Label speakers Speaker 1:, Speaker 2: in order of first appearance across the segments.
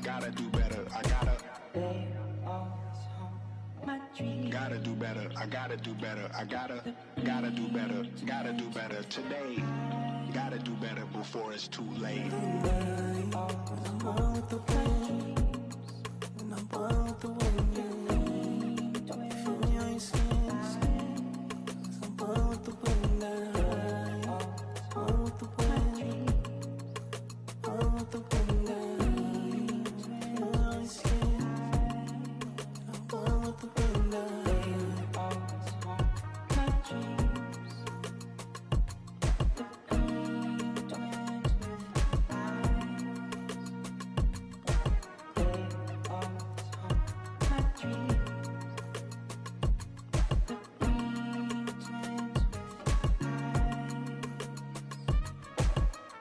Speaker 1: gotta do better. I gotta. Gotta do better. I gotta do better. I gotta do better. Gotta do better today. Gotta do better before it's too late.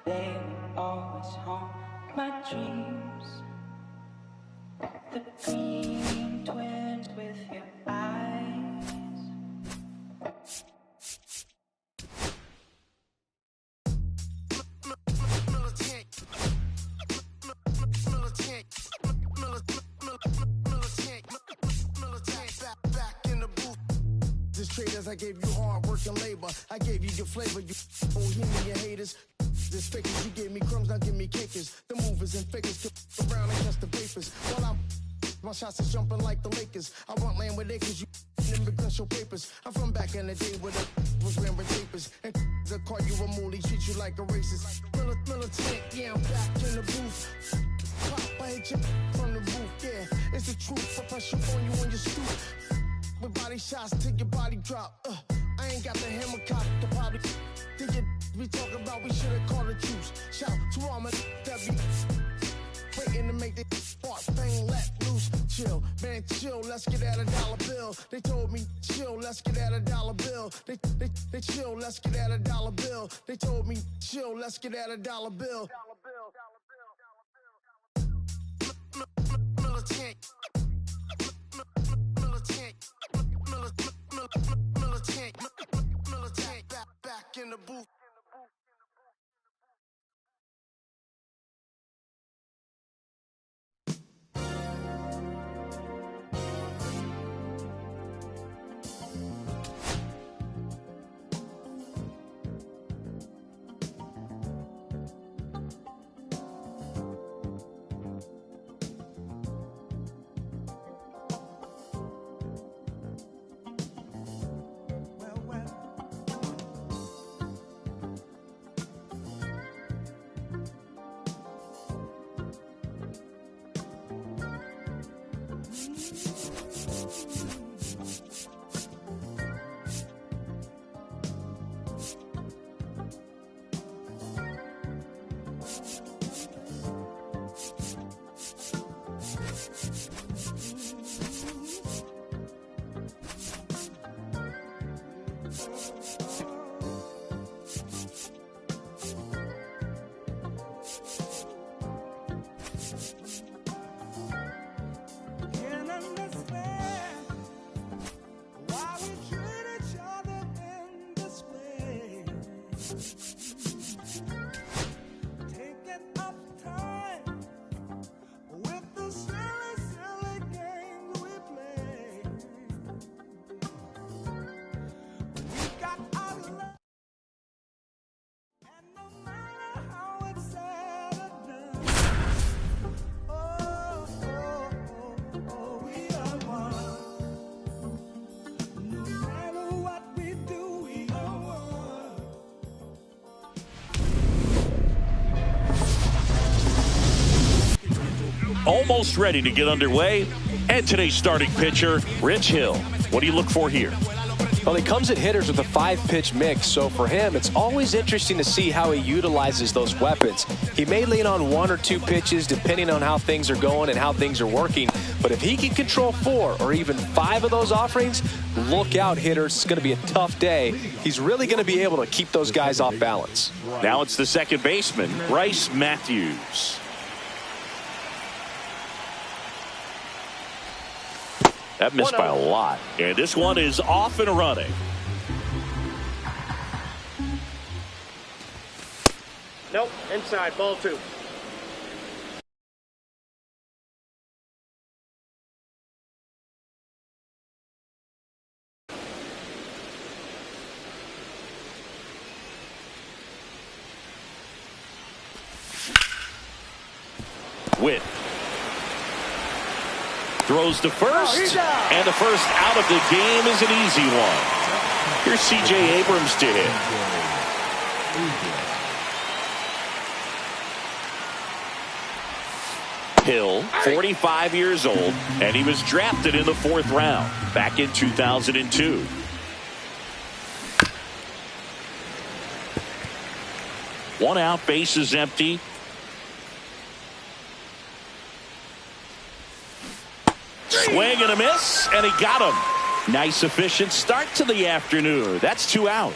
Speaker 2: They always haunt my dreams. The green twins with your eyes.
Speaker 3: Back in the booth. This traders, I gave you hard work and labor. I gave you your flavor, you bohemian haters. This fakers, you gave me crumbs, now give me kickers. The movers and fakers get around and catch the papers. While I'm my shots is jumping like the Lakers. I want land with acres, you immigrants show papers. I'm from back in the day where the was wearing papers. And they'll call you a moolie, treat you like a racist. Militant, yeah, I'm back in the booth. Pop, I hit you from the roof, yeah. It's the truth, I press you on you on your stoop. With body shots till your body drop. I ain't got the hammer cock to probably. Think it we talk about, we should've called a truce. Shout to all my that be waiting to make the spark thing let loose. Chill, man, chill, let's get at $1 bill. They told me, chill, let's get at $1 bill. They chill, let's get at $1 bill. They told me, chill, let's get at $1 bill. Militant. Back in the booth.
Speaker 4: Almost ready to get underway. And today's starting pitcher, Rich Hill. What do you look for here?
Speaker 5: Well, he comes at hitters with a 5-pitch mix, so for him, it's always interesting to see how he utilizes those weapons. He may lean on 1 or 2 pitches depending on how things are going and how things are working, but if he can control 4 or even 5 of those offerings, look out, hitters. It's going to be a tough day. He's really going to be able to keep those guys off balance.
Speaker 4: Now it's the second baseman, Bryce Matthews. That missed by a lot. And this one is off and running.
Speaker 6: Nope, inside, ball 2.
Speaker 4: Witt throws to first, and the first out of the game is an easy one. Here's C.J. Abrams to hit. Hill, 45 years old, and he was drafted in the 4th round back in 2002. One out, base is empty. Swing and a miss, and he got him. Nice, efficient start to the afternoon. That's 2 out.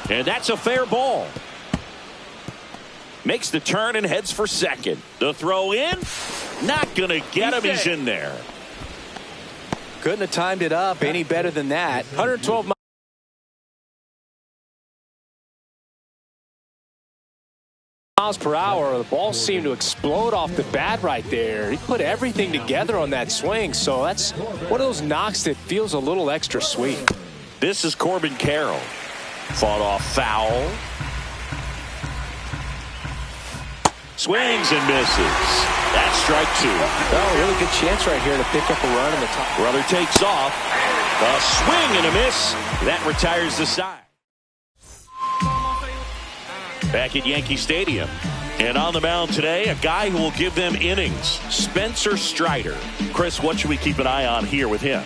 Speaker 4: And that's a fair ball. Makes the turn and heads for second. The throw in, not going to get him. He's in there.
Speaker 5: Couldn't have timed it up any better than that. 112 miles per hour. The ball seemed to explode off the bat right there. He put everything together on that swing, so that's one of those knocks that feels a little extra sweet.
Speaker 4: This is Corbin Carroll. Fought off foul. Swings and misses. That's strike 2.
Speaker 5: Oh, really good chance right here to pick up a run in the top.
Speaker 4: Runner takes off. A swing and a miss. That retires the side. Back at Yankee Stadium. And on the mound today, a guy who will give them innings, Spencer Strider. Chris, what should we keep an eye on here with him?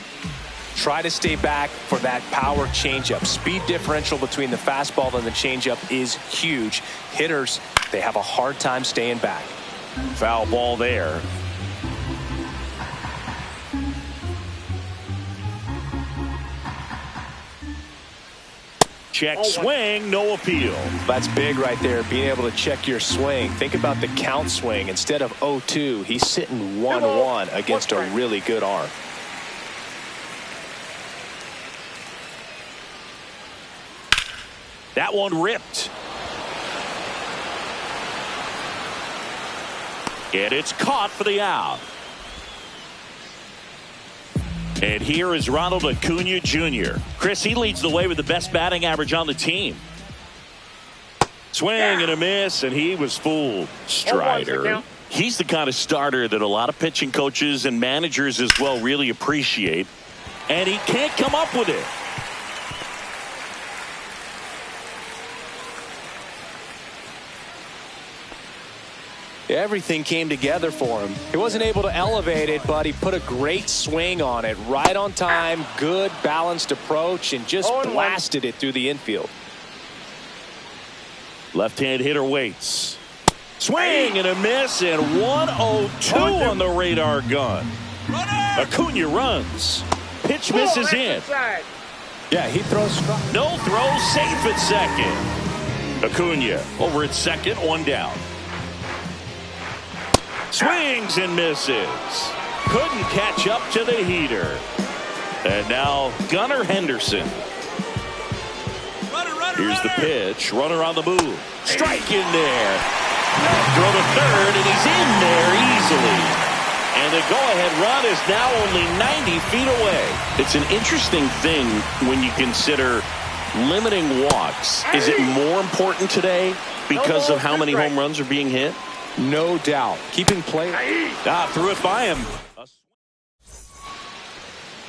Speaker 5: Try to stay back for that power changeup. Speed differential between the fastball and the changeup is huge. Hitters, they have a hard time staying back.
Speaker 4: Foul ball there. Check swing, no appeal.
Speaker 5: That's big right there, being able to check your swing. Think about the count swing. Instead of 0-2, he's sitting 1-1 against a really good arm.
Speaker 4: That one ripped. And it's caught for the out. And here is Ronald Acuna Jr. Chris, he leads the way with the best batting average on the team. Swing and a miss, and he was fooled. Strider. He's the kind of starter that a lot of pitching coaches and managers as well really appreciate. And he can't come up with it.
Speaker 5: Everything came together for him. He wasn't able to elevate it, but he put a great swing on it. Right on time, good balanced approach, and just blasted it through the infield.
Speaker 4: Left-hand hitter waits. Swing and a miss, and 102 on the radar gun. Acuna runs. Pitch misses in.
Speaker 5: Yeah, he throws strike.
Speaker 4: No throw, safe at second. Acuna over at second, 1 down. Swings and misses. Couldn't catch up to the heater. And now Gunnar Henderson. Here's the pitch. Runner on the move. Strike in there. Throw to third, and he's in there easily. And the go-ahead run is now only 90 feet away. It's an interesting thing when you consider limiting walks. Is it more important today because of how many home runs are being hit?
Speaker 5: No doubt. Keeping play.
Speaker 4: Threw it by him.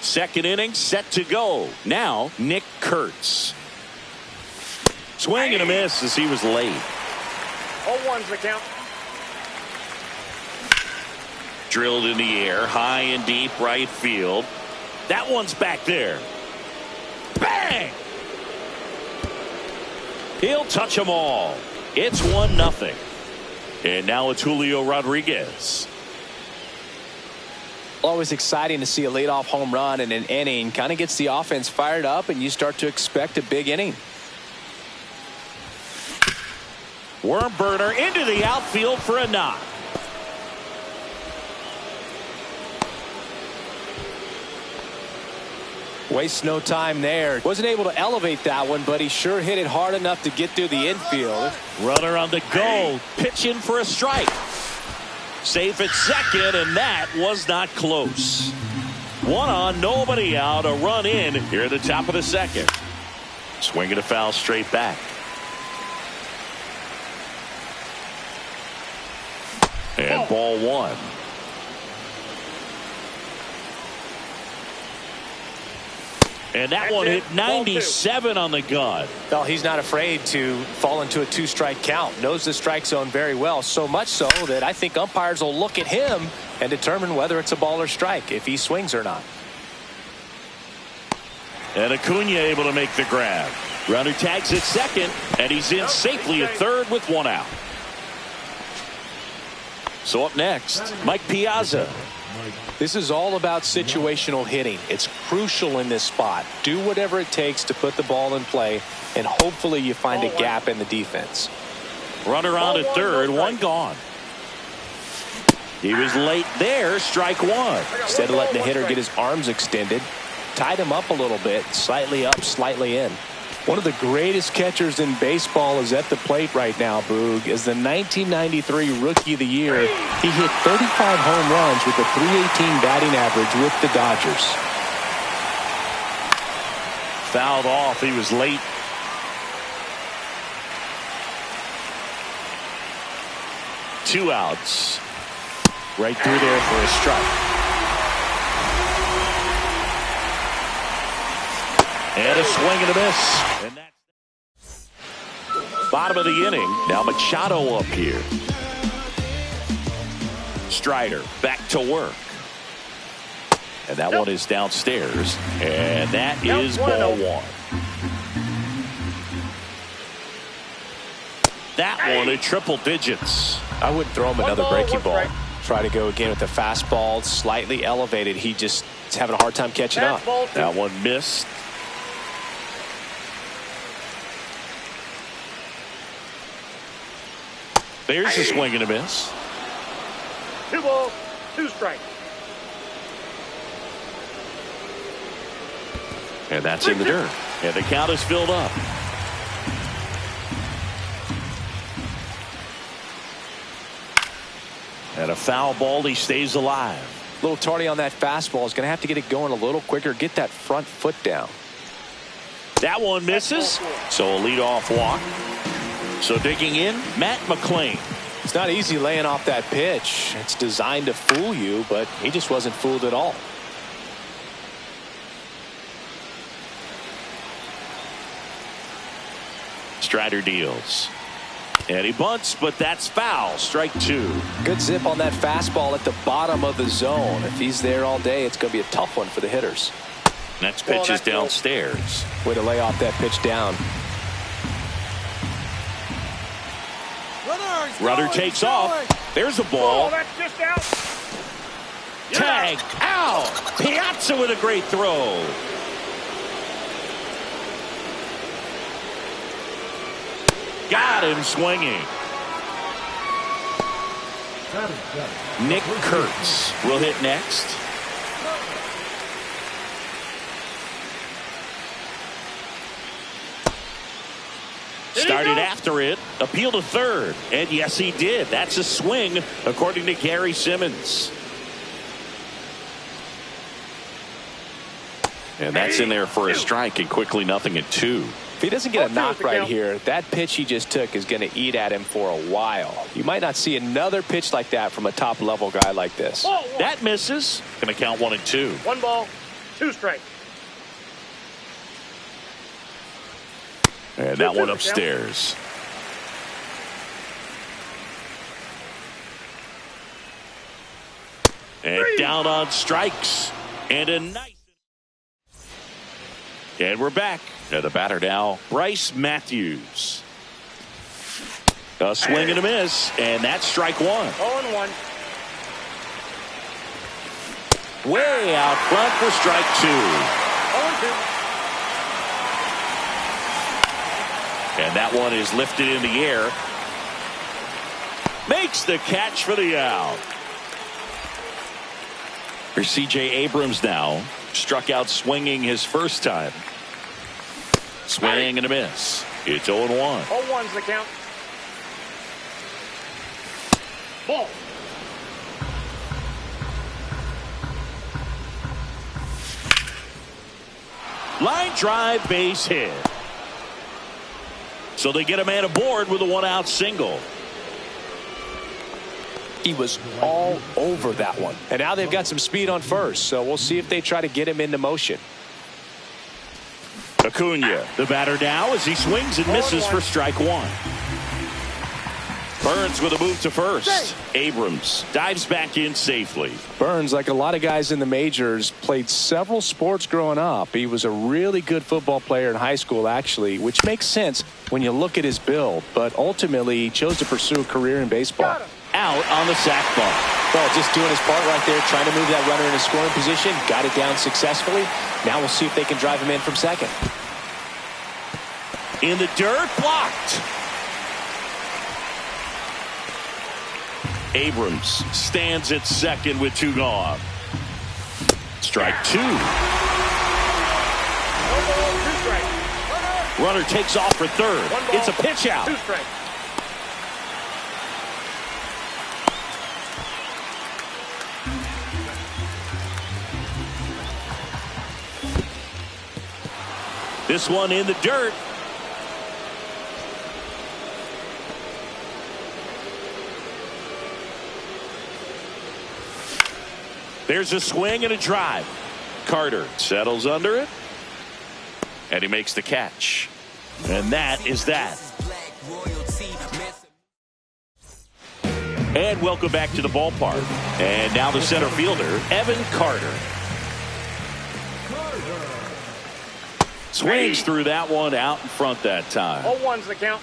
Speaker 4: Second inning set to go. Now Nick Kurtz. Swing and a miss as he was late.
Speaker 6: 0-1's the count.
Speaker 4: Drilled in the air, high and deep right field. That one's back there. Bang! He'll touch them all. It's 1-0. And now it's Julio Rodriguez.
Speaker 5: Always exciting to see a leadoff home run in an inning. Kind of gets the offense fired up, and you start to expect a big inning.
Speaker 4: Worm burner into the outfield for a knock.
Speaker 5: Wastes no time there. Wasn't able to elevate that one, but he sure hit it hard enough to get through the infield.
Speaker 4: Runner on the go. Pitch in for a strike. Safe at second, and that was not close. 1 on, nobody out. A run in here at the top of the second. Swinging a foul straight back. Ball one. And that one hit 97 on the gun.
Speaker 5: Well, he's not afraid to fall into a 2-strike count. Knows the strike zone very well, so much so that I think umpires will look at him and determine whether it's a ball or strike, if he swings or not.
Speaker 4: And Acuna able to make the grab. Runner tags at second, and he's in safely at third with one out. So up next, Mike Piazza.
Speaker 5: This is all about situational hitting. It's crucial in this spot. Do whatever it takes to put the ball in play, and hopefully you find a gap in the defense.
Speaker 4: Runner on at third, one gone. He was late there, strike one.
Speaker 5: Instead of letting the hitter get his arms extended, tied him up a little bit, slightly up, slightly in. One of the greatest catchers in baseball is at the plate right now, Boog. As the 1993 Rookie of the Year, he hit 35 home runs with a .318 batting average with the Dodgers.
Speaker 4: Fouled off. He was late. Two outs. Right through there for a strike. And a swing and a miss. And that's bottom of the inning. Now Machado up here. Strider back to work. And that one is downstairs. And that is ball one. That one at triple digits.
Speaker 5: I wouldn't throw him another breaking ball. Try to go again with the fastball, slightly elevated. He just is having a hard time catching up.
Speaker 4: That one missed. There's a swing and a miss.
Speaker 6: 2 balls, 2 strikes.
Speaker 4: And that's in the dirt. And the count is filled up. And a foul ball, he stays alive.
Speaker 5: A little tardy on that fastball. Is going to have to get it going a little quicker. Get that front foot down.
Speaker 4: That one misses. So a leadoff walk. So digging in, Matt McClain.
Speaker 5: It's not easy laying off that pitch. It's designed to fool you, but he just wasn't fooled at all.
Speaker 4: Strider deals. And he bunts, but that's foul. Strike two.
Speaker 5: Good zip on that fastball at the bottom of the zone. If he's there all day, it's going to be a tough one for the hitters.
Speaker 4: Next pitch is downstairs.
Speaker 5: Way to lay off that pitch down.
Speaker 4: Runner takes off. There's a ball.
Speaker 6: Oh, that's just out.
Speaker 4: Tagged out. Piazza with a great throw. Got him swinging. Nick Kurtz will hit next. Started after it, appealed to third, and yes, he did. That's a swing, according to Gary Simmons. And that's in there for a strike, and quickly 0-2.
Speaker 5: If he doesn't get a knock right here, that pitch he just took is going to eat at him for a while. You might not see another pitch like that from a top-level guy like this.
Speaker 4: That misses. Going to count 1-2.
Speaker 6: 1 ball, 2 strikes.
Speaker 4: And that one upstairs. And down on strikes. And a nice. And we're back. The batter now, Bryce Matthews. A swing and a miss. And that's strike one.
Speaker 6: 0-1.
Speaker 4: Way out front for strike two.
Speaker 6: 0-2.
Speaker 4: And that one is lifted in the air. Makes the catch for the out. Here's C.J. Abrams now. Struck out swinging his first time. Swing and a miss. It's 0-1.
Speaker 6: 0-1's the count. Ball.
Speaker 4: Line drive, base hit. So they get a man aboard with a 1-out single.
Speaker 5: He was all over that one. And now they've got some speed on first, so we'll see if they try to get him into motion.
Speaker 4: Acuna, the batter now as he swings and misses for strike one. Burns with a move to first. Abrams dives back in safely.
Speaker 5: Burns, like a lot of guys in the majors, played several sports growing up. He was a really good football player in high school, actually, which makes sense when you look at his build. But ultimately, he chose to pursue a career in baseball.
Speaker 4: Out on the sac bunt.
Speaker 5: Well, just doing his part right there, trying to move that runner in a scoring position. Got it down successfully. Now we'll see if they can drive him in from second.
Speaker 4: In the dirt, blocked. Abrams stands at second with two gone. Strike two. Runner takes off for third. It's a pitch out. This one in the dirt. There's a swing and a drive. Carter settles under it. And he makes the catch. And that is that. And welcome back to the ballpark. And now the center fielder, Evan Carter. Swings through that one out in front that time.
Speaker 6: 0-1's the count.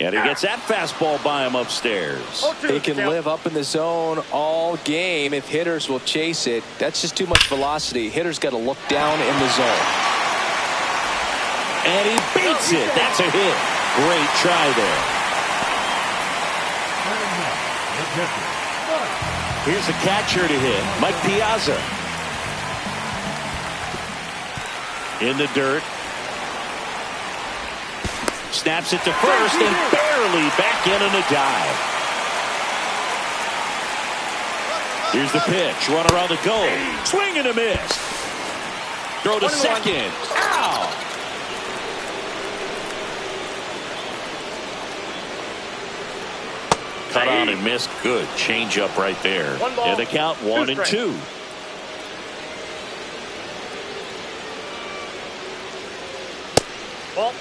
Speaker 4: And he gets that fastball by him upstairs.
Speaker 5: He can live up in the zone all game if hitters will chase it. That's just too much velocity. Hitters got to look down in the zone.
Speaker 4: And he beats it. That's a hit. Great try there. Here's the catcher to hit, Mike Piazza. In the dirt. Snaps it to first and barely back in on a dive. Here's the pitch. Runner on the go. Swing and a miss. Throw to second. Ow! Cut on and missed. Good change up right there. And the count 1-2.
Speaker 6: Ball.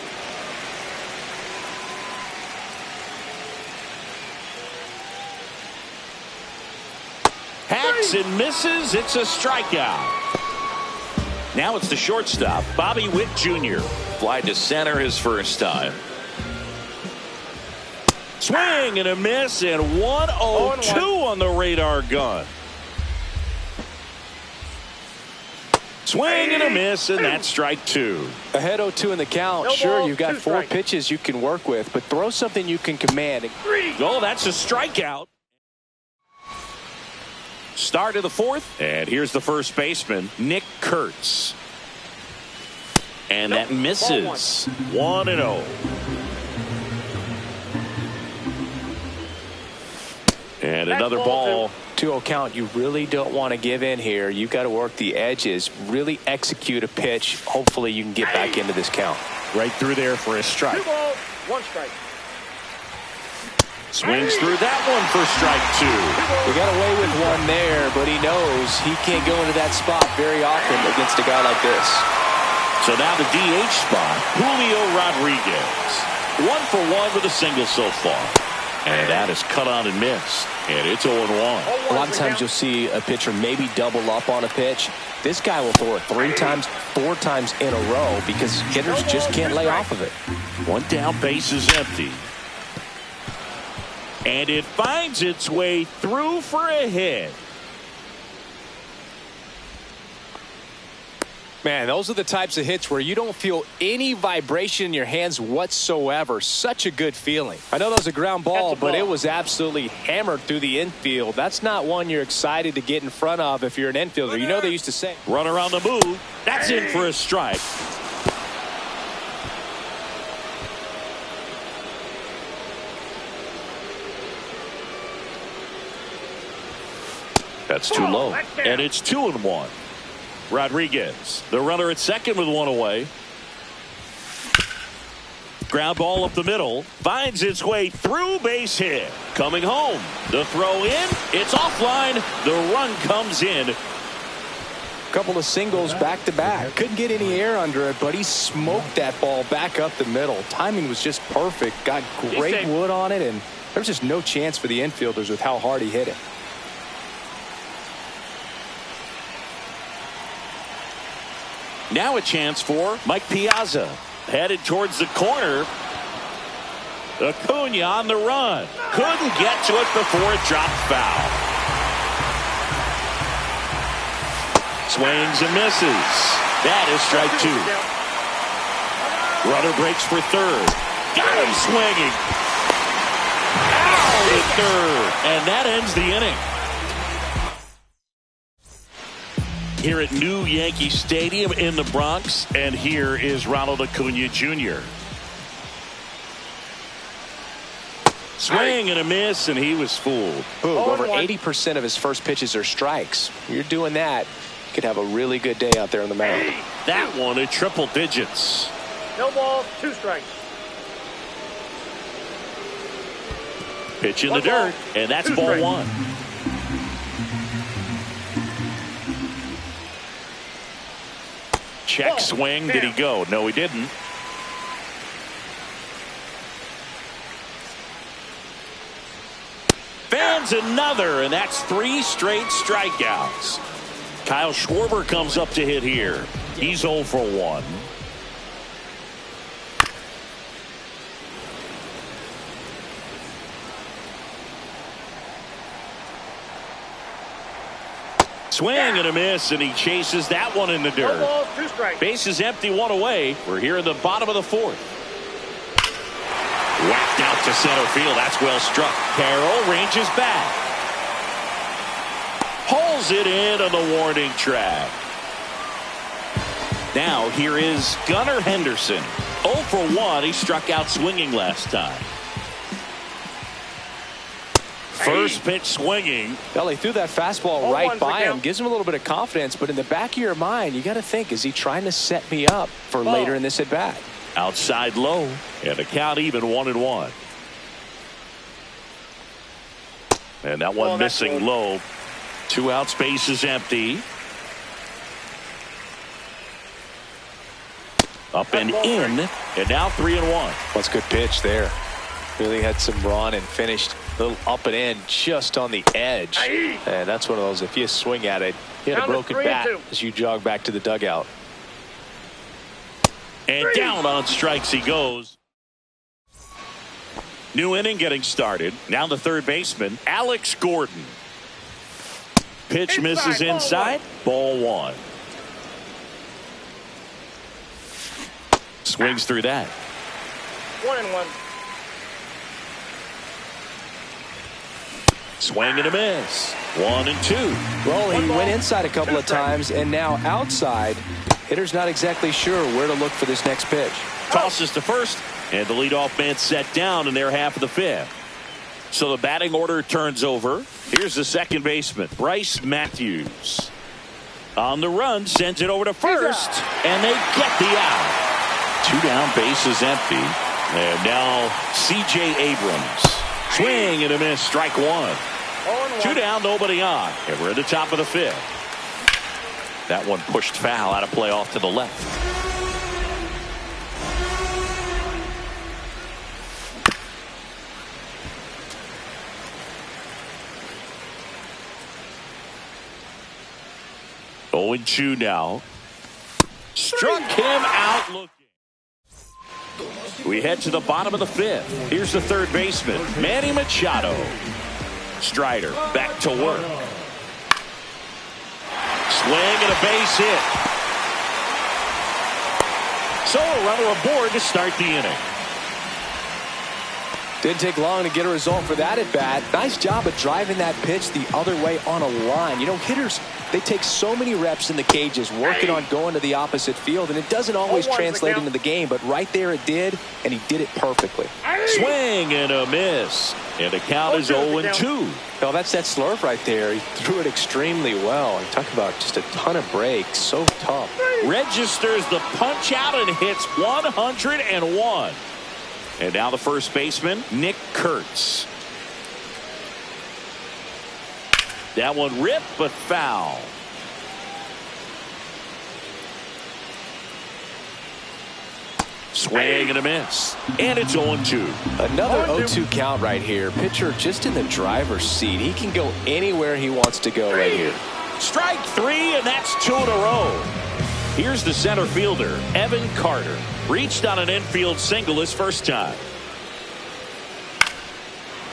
Speaker 4: Hacks and misses. It's a strikeout. Now it's the shortstop, Bobby Witt Jr. Fly to center his first time. Swing and a miss, and 1-0-2 on the radar gun. Swing and a miss, and that's strike two.
Speaker 5: Ahead 0-2 in the count. Sure, you've got four pitches you can work with, but throw something you can command.
Speaker 4: Oh, that's a strikeout. Start of the fourth, and here's the first baseman, Nick Kurtz. And that misses. 1-0. And another ball.
Speaker 5: 2-0 count. You really don't want to give in here. You've got to work the edges, really execute a pitch. Hopefully you can get back into this count.
Speaker 4: Right through there for a strike.
Speaker 6: 2 balls, 1 strike.
Speaker 4: Swings through that one for strike two.
Speaker 5: He got away with one there, but he knows he can't go into that spot very often against a guy like this.
Speaker 4: So now the DH spot, Julio Rodriguez. 1 for 1 with a single so far. And that is cut on and missed. And it's 0-1.
Speaker 5: A lot of times you'll see a pitcher maybe double up on a pitch. This guy will throw it 3 times, 4 times in a row because hitters just can't lay off of it.
Speaker 4: One down, base is empty. And it finds its way through for a hit.
Speaker 5: Man, those are the types of hits where you don't feel any vibration in your hands whatsoever. Such a good feeling. I know that was a ground ball, but it was absolutely hammered through the infield. That's not one you're excited to get in front of if you're an infielder. You know they used to say.
Speaker 4: Runner on the move. That's in for a strike. That's too low. And it's 2-1. Rodriguez, the runner at second with one away. Ground ball up the middle. Finds its way through, base hit. Coming home. The throw in. It's offline. The run comes in.
Speaker 5: Couple of singles back to back. Couldn't get any air under it, but he smoked that ball back up the middle. Timing was just perfect. Got great wood on it, and there's just no chance for the infielders with how hard he hit it.
Speaker 4: Now a chance for Mike Piazza. Headed towards the corner. Acuna on the run. Couldn't get to it before it dropped foul. Swings and misses. That is strike two. Runner breaks for third. Got him swinging. Out at third. And that ends the inning. Here at New Yankee Stadium in the Bronx, and here is Ronald Acuna Jr. Swing and a miss, and he was fooled.
Speaker 5: Boom, over 80% of his first pitches are strikes. You're doing that, you could have a really good day out there on the mound.
Speaker 4: That one at triple digits.
Speaker 6: No balls, 2 strikes.
Speaker 4: Pitch in the dirt, and that's ball 1. Check swing. Did he go? No, he didn't. Fans another, and that's 3 straight strikeouts. Kyle Schwarber comes up to hit here. He's 0 for 1. Swing and a miss, and he chases that one in the dirt.
Speaker 6: No balls, 2 strikes.
Speaker 4: Base is empty, 1 away. We're here in the bottom of the 4th. Whacked out to center field. That's well struck. Carroll ranges back. Pulls it in on the warning track. Now here is Gunnar Henderson. 0 for 1. He struck out swinging last time. First pitch swinging.
Speaker 5: Well, he threw that fastball right by him. Gives him a little bit of confidence, but in the back of your mind, you got to think, is he trying to set me up for later in this at bat?
Speaker 4: Outside low, and the count even 1-1. And that one missing low. 2 outs, base is empty. Up and in, and now 3-1.
Speaker 5: That's a good pitch there. Really had some run and finished a little up and in just on the edge. And that's one of those, if you swing at it, you had a broken bat as you jog back to the dugout.
Speaker 4: And down on strikes he goes. New inning getting started. Now the third baseman, Alex Gordon. Pitch misses inside. Ball 1. Swings through that.
Speaker 6: 1-1.
Speaker 4: Swing and a miss. 1-2.
Speaker 5: Well, he went inside a couple of times, and now outside. Hitter's not exactly sure where to look for this next pitch.
Speaker 4: Tosses to first, and the leadoff man set down in their half of the 5th. So the batting order turns over. Here's the second baseman, Bryce Matthews. On the run, sends it over to first, and they get the out. 2 down, base is empty. And now C.J. Abrams. Swing and a miss, strike 1. 2 down, nobody on. And we're at the top of the 5th. That one pushed foul out of play off to the left. Oh, and 2 now. Struck him out looking. We head to the bottom of the 5th. Here's the third baseman, Manny Machado. Strider back to work. Swing and a base hit. So a runner aboard to start the inning.
Speaker 5: Didn't take long to get a result for that at bat. Nice job of driving that pitch the other way on a line. You know, hitters, they take so many reps in the cages working on going to the opposite field, and it doesn't always translate into the game, but right there it did, and he did it perfectly.
Speaker 4: Swing and a miss. And the count is 0-2.
Speaker 5: Well, that's that slurve right there. He threw it extremely well. And talk about just a ton of breaks. So tough.
Speaker 4: Registers the punch out and hits 101. And now the first baseman, Nick Kurtz. That one ripped, but foul. Swing and a miss. And it's 0-2.
Speaker 5: Another 0-2 count right here. Pitcher just in the driver's seat. He can go anywhere he wants to go right here.
Speaker 4: Strike three, and that's 2 in a row. Here's the center fielder, Evan Carter. Reached on an infield single his first time.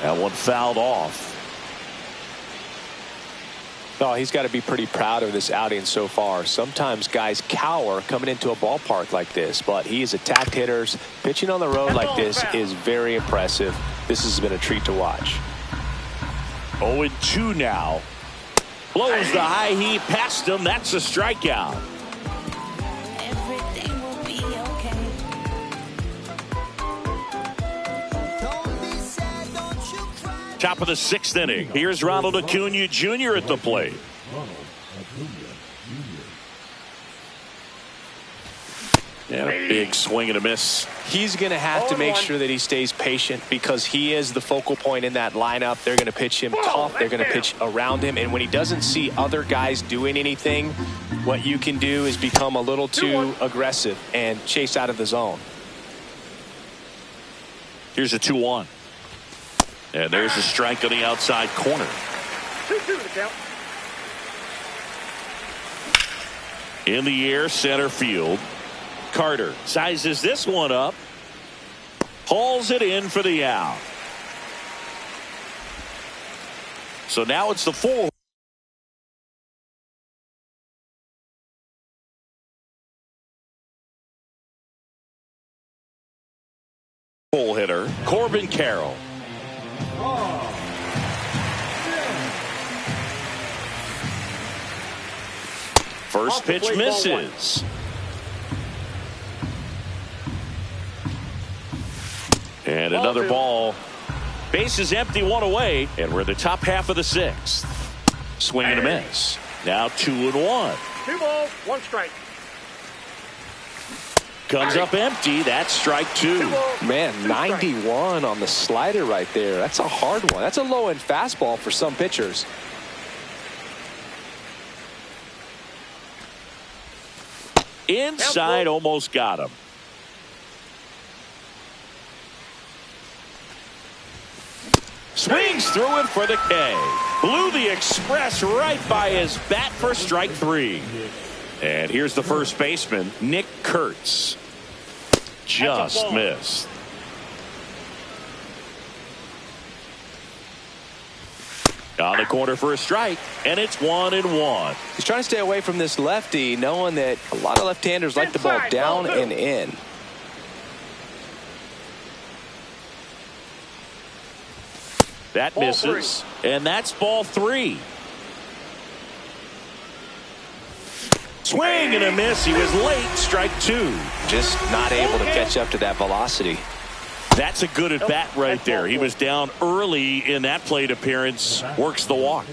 Speaker 4: That one fouled off.
Speaker 5: Oh, he's got to be pretty proud of this outing so far. Sometimes guys cower coming into a ballpark like this, but he has attacked hitters. Pitching on the road like this is very impressive. This has been a treat to watch.
Speaker 4: 0-2 now. Blows the high heat past him. That's a strikeout.
Speaker 2: Everything will be okay.
Speaker 4: Top of the 6th inning. Here's Ronald Acuna Jr. at the plate. And a big swing and a miss.
Speaker 5: He's going to have to make sure that he stays patient because he is the focal point in that lineup. They're going to pitch him tough. They're going to pitch around him. And when he doesn't see other guys doing anything, what you can do is become a little too aggressive and chase out of the zone.
Speaker 4: Here's a 2-1. And there's a strike on the outside corner.
Speaker 6: 2-2 the count.
Speaker 4: In the air, center field. Carter sizes this one up. Hauls it in for the out. So now it's the 4. Full hitter, Corbin Carroll. First pitch misses. And another ball. Base is empty, 1 away, and we're in the top half of the 6th. Swing and a miss. Now 2-1.
Speaker 6: 2 balls, 1 strike.
Speaker 4: Comes up empty. That's strike 2.
Speaker 5: Man, 91 on the slider right there. That's a hard one. That's a low-end fastball for some pitchers.
Speaker 4: Inside, almost got him. Swings through it for the K. Blew the express right by his bat for strike 3. And here's the first baseman, Nick Kurtz. Just missed. On the corner for a strike, and it's 1-1.
Speaker 5: He's trying to stay away from this lefty, knowing that a lot of left-handers like the ball down and in.
Speaker 4: That misses, and that's ball 3. Swing and a miss. He was late. Strike 2.
Speaker 5: Just not able to catch up to that velocity.
Speaker 4: That's a good at bat right there. He was down early in that plate appearance. Works the walk.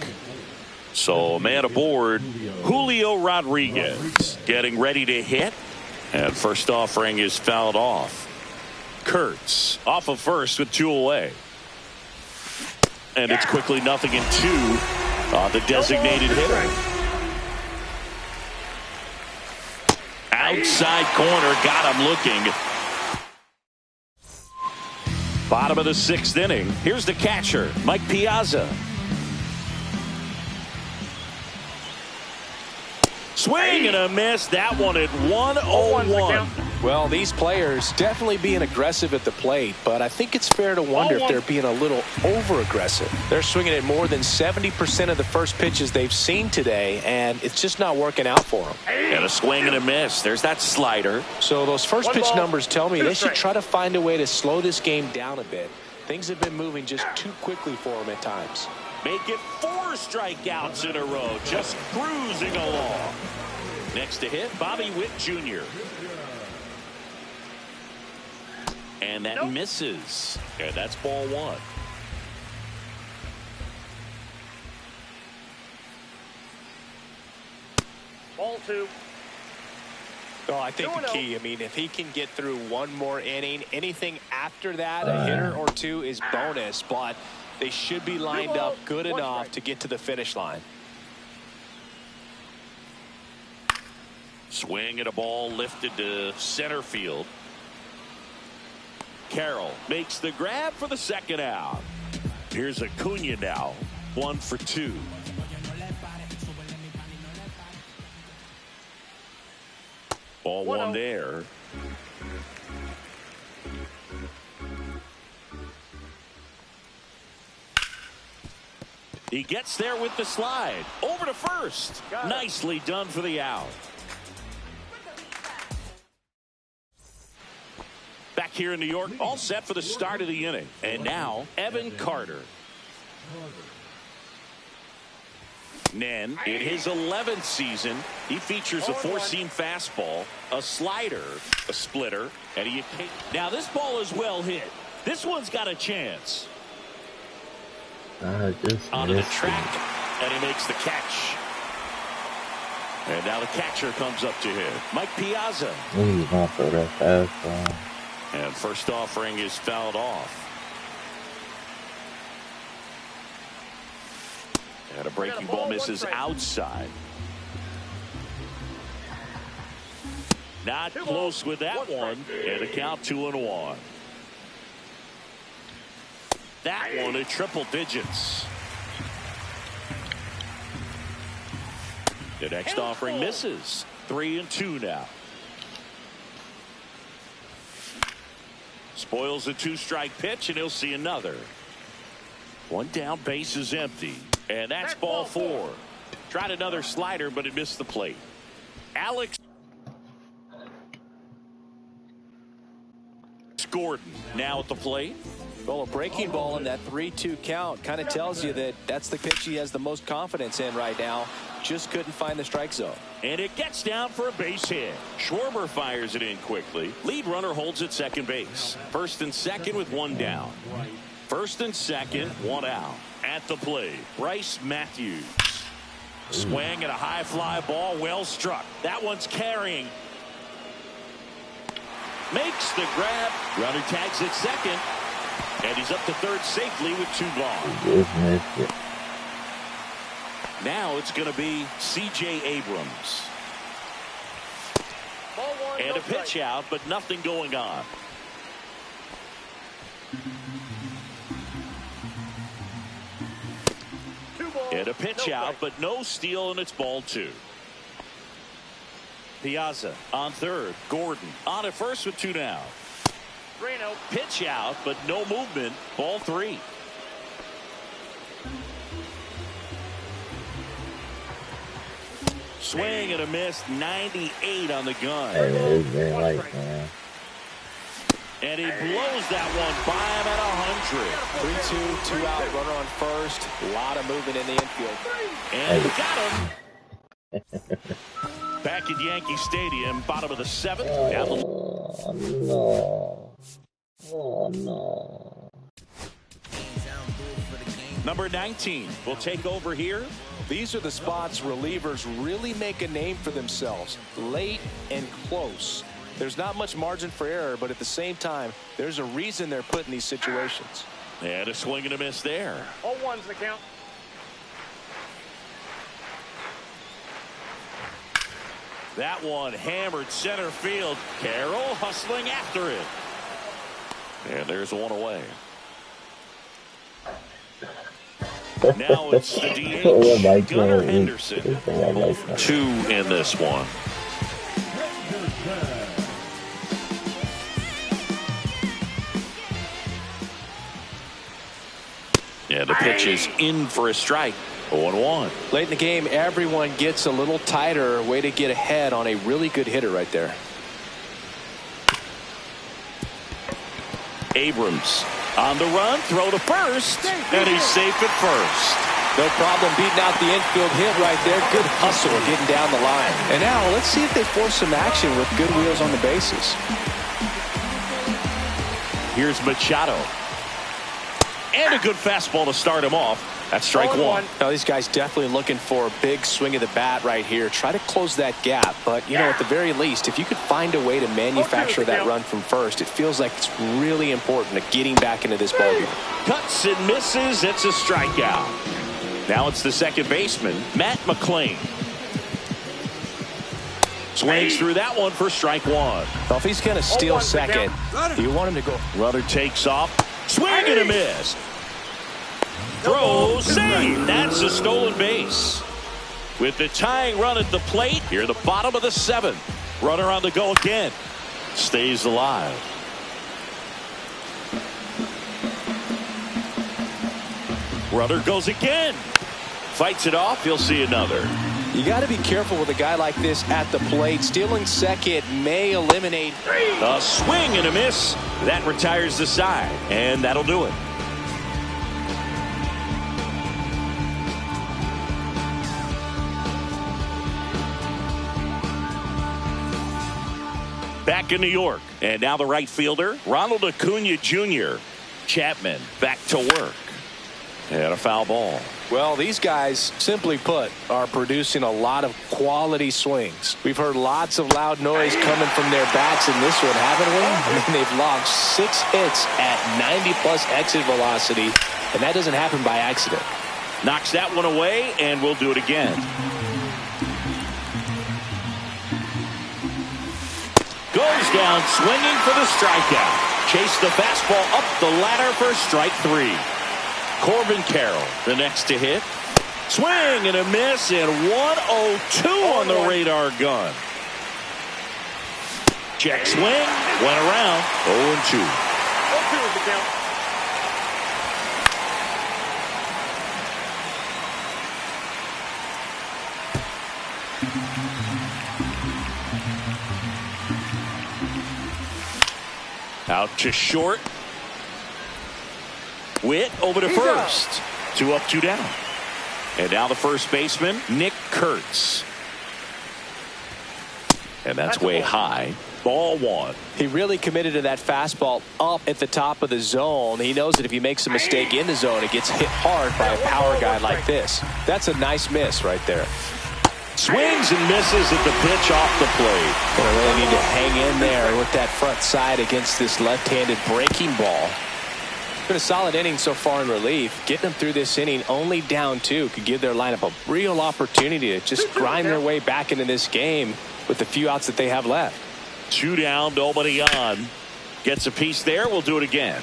Speaker 4: So man aboard, Julio Rodriguez getting ready to hit. And first offering is fouled off. Kurtz off of first with 2 away. And it's quickly 0-2 on the designated hitter. Outside corner, got him looking. Bottom of the 6th inning. Here's the catcher, Mike Piazza. Swing and a miss. That one at 1-0-1.
Speaker 5: Well, these players definitely being aggressive at the plate, but I think it's fair to wonder if they're being a little over-aggressive. They're swinging at more than 70% of the first pitches they've seen today, and it's just not working out for them.
Speaker 4: And a swing and a miss. There's that slider.
Speaker 5: So those first pitch numbers tell me they should try to find a way to slow this game down a bit. Things have been moving just too quickly for them at times.
Speaker 4: Make it 4 strikeouts in a row, just cruising along. Next to hit, Bobby Witt Jr. And that misses. And that's ball 1.
Speaker 6: Ball 2.
Speaker 5: Well, I think the key, I mean, if he can get through one more inning, anything after that, a hitter or two is bonus, but they should be lined up good enough to get to the finish line.
Speaker 4: Swing and a ball lifted to center field. Carroll makes the grab for the second out. Here's Acuna now, 1 for 2. Ball 1 there. He gets there with the slide. Over to first. Nicely done for the out. Back here in New York, all set for the start of the inning. And now, Evan Carter. Nen, in his 11th season, he features a four-seam fastball, a slider, a splitter, and he... Now, this ball is well hit. This one's got a chance. Onto the track, and he makes the catch. And now the catcher comes up to him, Mike Piazza.
Speaker 7: He's not for that fastball.
Speaker 4: And first offering is fouled off. And a breaking ball misses outside. Not close with that one. And a count 2-1. That one at triple digits. The next offering misses. 3-2 now. Spoils a 2-strike pitch, and he'll see another. One down, base is empty. And that's ball 4. Tried another slider, but it missed the plate. Alex Gordon now at the plate.
Speaker 5: Well, a breaking ball in that 3-2 count kind of tells you that that's the pitch he has the most confidence in right now. Just couldn't find the strike zone.
Speaker 4: And it gets down for a base hit. Schwarber fires it in quickly. Lead runner holds at second base. First and second with one down. First and second, one out. At the plate, Bryce Matthews. Swing and a high fly ball, well struck. That one's carrying. Makes the grab. Runner tags at second. And he's up to third safely with 2 gone. Now it's going to be C.J. Abrams. And a pitch out, but nothing going on. And a pitch out, but no steal, and it's ball 2. Piazza on third. Gordon on at first with 2 down. Pitch out, but no movement. Ball 3. Swing and a miss. 98 on the gun. And he blows that one by him at 100.
Speaker 5: 3-2, 2 out, runner on first. A lot of movement in the infield.
Speaker 4: And he got him. Back at Yankee Stadium, bottom of the 7th.
Speaker 7: Oh, no. Oh, no.
Speaker 4: Number 19 will take over here.
Speaker 5: These are the spots relievers really make a name for themselves. Late and close. There's not much margin for error, but at the same time, there's a reason they're put in these situations.
Speaker 4: And a swing and a miss there.
Speaker 6: 0-1's the count.
Speaker 4: That one hammered center field. Carroll hustling after it. And there's one away. Now it's the DH, Gunnar Henderson. 2 in this one. And the pitch is in for a strike. 0-1.
Speaker 5: Late in the game, everyone gets a little tighter. Way to get ahead on a really good hitter right there.
Speaker 4: Abrams on the run, throw to first, and he's safe at first.
Speaker 5: No problem beating out the infield hit right there. Good hustle getting down the line. And now let's see if they force some action with good wheels on the bases.
Speaker 4: Here's Machado. And a good fastball to start him off. That's strike one.
Speaker 5: Now, these guys definitely looking for a big swing of the bat right here. Try to close that gap. But, you know, at the very least, if you could find a way to manufacture that run from first, it feels like it's really important to getting back into this ballgame.
Speaker 4: Cuts and misses. It's a strikeout. Now it's the second baseman, Matt McClain. Swings through that one for strike one.
Speaker 5: Well, if he's going to steal second, you want him to go.
Speaker 4: Runner takes off. Swing and a miss. Throw, save. That's a stolen base. With the tying run at the plate, here at the bottom of the seventh. Runner on the go again. Stays alive. Runner goes again. Fights it off. He'll see another.
Speaker 5: You got to be careful with a guy like this at the plate. Stealing second may eliminate.
Speaker 4: A swing and a miss. That retires the side. And that'll do it. Back in New York. And now the right fielder, Ronald Acuna Jr. Chapman back to work. And a foul ball.
Speaker 5: Well, these guys, simply put, are producing a lot of quality swings. We've heard lots of loud noise coming from their bats in this one, haven't we? I mean, they've logged 6 hits at 90-plus exit velocity, and that doesn't happen by accident.
Speaker 4: Knocks that one away, and we'll do it again. Goes down swinging for the strikeout. Chase the fastball up the ladder for strike 3. Corbin Carroll, the next to hit. Swing and a miss, and 102 on the radar gun. Check swing, went around, 0-2.
Speaker 6: 0-2 is the count.
Speaker 4: Out to short. Witt over to first. 2 up, 2 down. And now the first baseman, Nick Kurtz. And that's way high. Ball 1.
Speaker 5: He really committed to that fastball up at the top of the zone. He knows that if he makes a mistake in the zone, it gets hit hard by a power guy like this. That's a nice miss right there.
Speaker 4: Swings and misses at the pitch off the plate.
Speaker 5: Gonna really need to hang in there with that front side against this left-handed breaking ball. Been a solid inning so far in relief. Getting them through this inning only down 2 could give their lineup a real opportunity to just grind their way back into this game with the few outs that they have left.
Speaker 4: 2 down, nobody on. Gets a piece there. We'll do it again.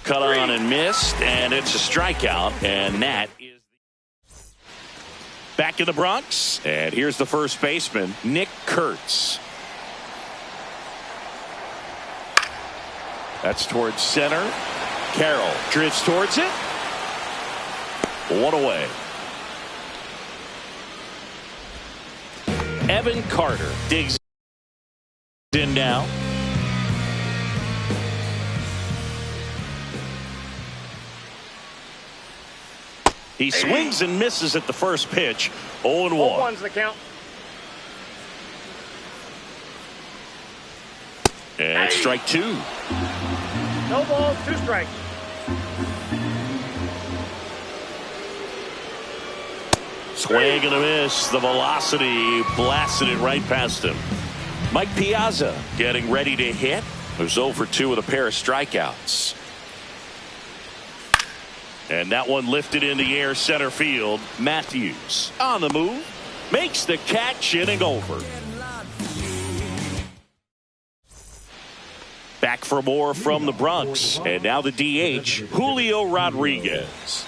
Speaker 4: Cut on and missed, and it's a strikeout, and that is back in the Bronx. And here's the first baseman, Nick Kurtz. That's towards center. Carroll drifts towards it. 1 away. Evan Carter digs in now. He swings and misses at the first pitch. 0-1.
Speaker 6: 0-1's the count.
Speaker 4: And strike 2.
Speaker 6: No balls, 2 strikes.
Speaker 4: Swing and a miss. The velocity blasted it right past him. Mike Piazza getting ready to hit. Who's 0 for 2 with a pair of strikeouts. And that one lifted in the air center field. Matthews on the move. Makes the catch, inning over. Back for more from the Bronx. And now the DH, Julio Rodriguez.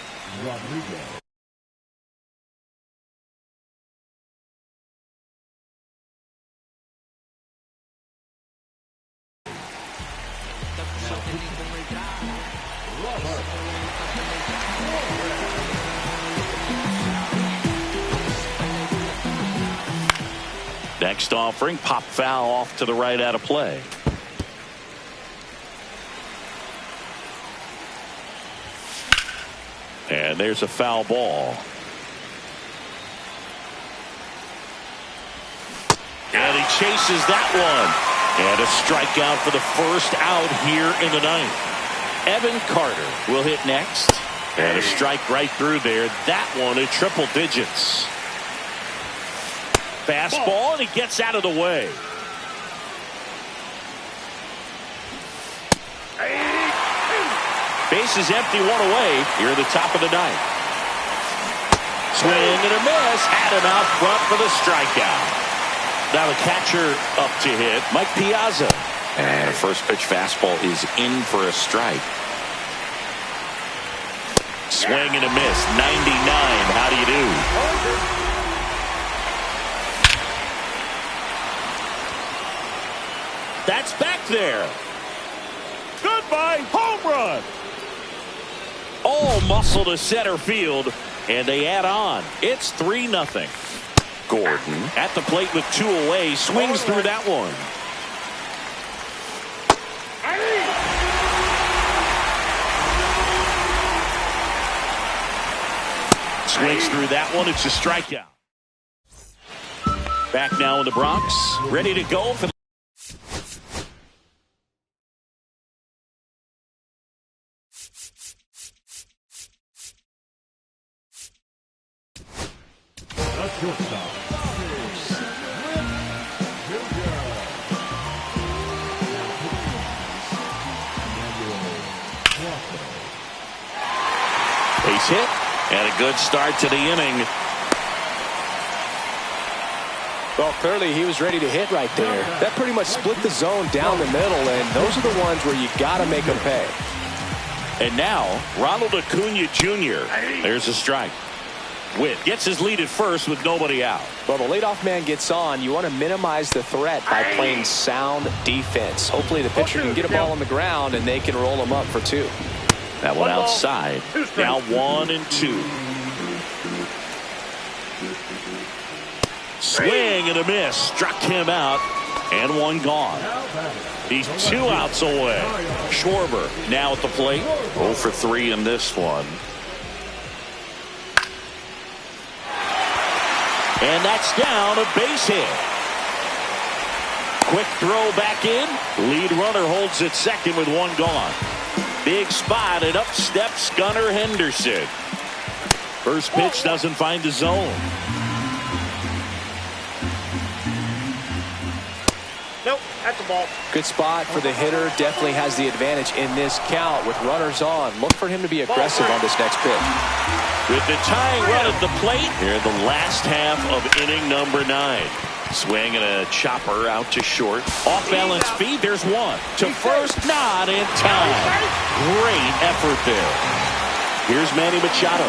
Speaker 4: Next offering, pop foul off to the right out of play. And there's a foul ball. And he chases that one. And a strikeout for the first out here in the ninth. Evan Carter will hit next. And a strike right through there. That one at triple digits. Fastball, and he gets out of the way. Base is empty, one away here at the top of the ninth. Swing and a miss. Had him out front for the strikeout. Now the catcher up to hit, Mike Piazza.
Speaker 8: And a first pitch fastball is in for a strike.
Speaker 4: Swing and a miss. 99. How do you do? That's back there. Goodbye, home run. All muscle to center field, and they add on. It's 3-0. Gordon at the plate with 2 away, swings through that one. Swings through that one. It's a strikeout. Back now in the Bronx, ready to go for base hit and a good start to the inning.
Speaker 5: Well, clearly he was ready to hit right there. That pretty much split the zone down the middle, and those are the ones where you got to make them pay.
Speaker 4: And now Ronald Acuna Jr. There's a strike. Witt gets his lead at first with nobody out.
Speaker 5: Well, the leadoff man gets on. You want to minimize the threat by playing sound defense. Hopefully the pitcher can get a ball on the ground and they can roll him up for 2.
Speaker 4: That one outside. Now 1-2. Swing and a miss. Struck him out. And one gone. He's 2 outs away. Schwarber now at the plate. 0 for 3 in this one. And that's down, a base hit. Quick throw back in. Lead runner holds at second with 1 gone. Big spot, and up steps Gunnar Henderson. First pitch doesn't find the zone.
Speaker 6: Nope, that's a ball.
Speaker 5: Good spot for the hitter. Definitely has the advantage in this count with runners on. Look for him to be aggressive on this next pitch.
Speaker 4: With the tying run at the plate, here in the last half of inning number 9. Swing and a chopper out to short. Off balance feed, there's one. To first, not in time. Great effort there. Here's Manny Machado.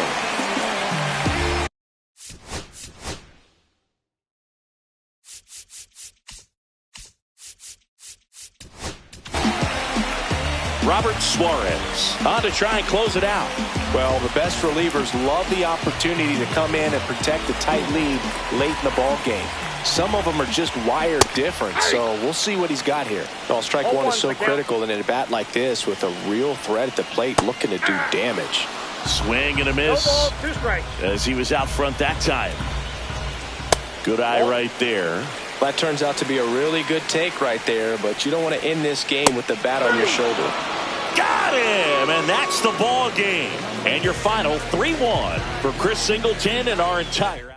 Speaker 4: Robert Suarez on to try and close it out.
Speaker 5: Well, the best relievers love the opportunity to come in and protect a tight lead late in the ball game. Some of them are just wired different, so we'll see what he's got here. Well, strike one is so critical in a bat like this with a real threat at the plate looking to do damage.
Speaker 4: Swing and a miss.
Speaker 6: No ball, 2 strikes.
Speaker 4: As he was out front that time. Good eye right there.
Speaker 5: That turns out to be a really good take right there, but you don't want to end this game with the bat on your shoulder.
Speaker 4: Got him, and that's the ball game. And your final 3-1 for Chris Singleton and our entire out.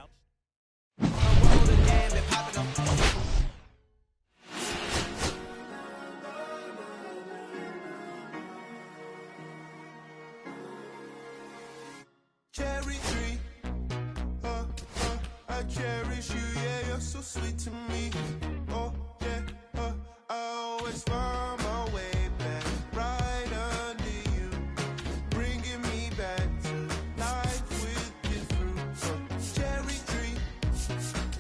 Speaker 3: Cherry tree, I cherish you, yeah, you're so sweet to me. Oh, yeah, I always find my way back right under you, bringing me back to life with you through. Cherry tree,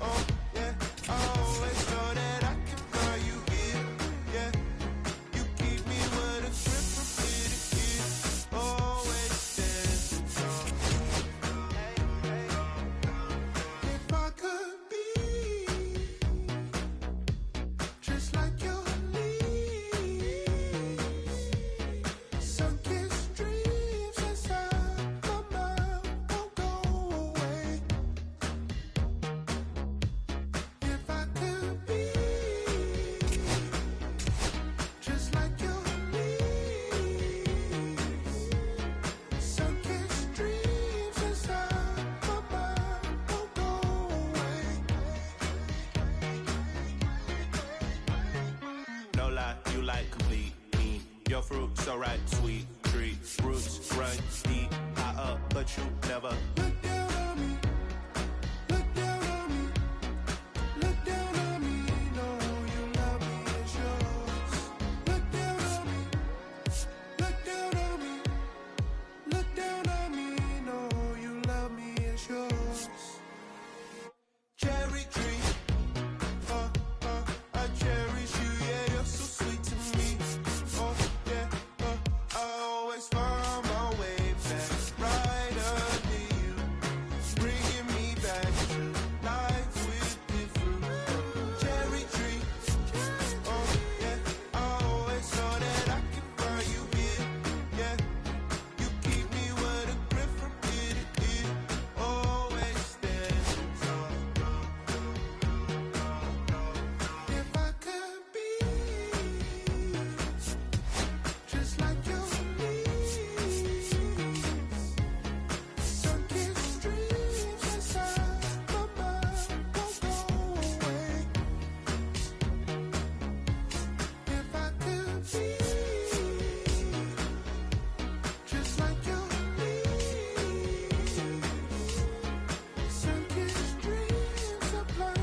Speaker 3: oh, yeah, I always know that I can find you here, yeah. You keep me with a trip from here to here, always dancing strong. If I could be
Speaker 9: like complete me. Your fruit so right, sweet tree. Roots run deep, high up, but you never look down on me. Look down on me. Look down on me. No, you love me, it's yours. Look down on me. Look down on me. Look down on me. No, you love me, it's yours. Cherry tree. I cherish you, yeah, you're so sweet to me. Oh, yeah, I always find my way back right under you, bringing me back to life with the fruit. Cherry tree, oh, yeah, I always know that I can find you here, yeah. You keep me with a grip from ear to ear, always standing tall. If I could be just like your leaves, sun-kissed dreams inside my mind won't go away. If I could be just like your leaves, sun-kissed dreams apply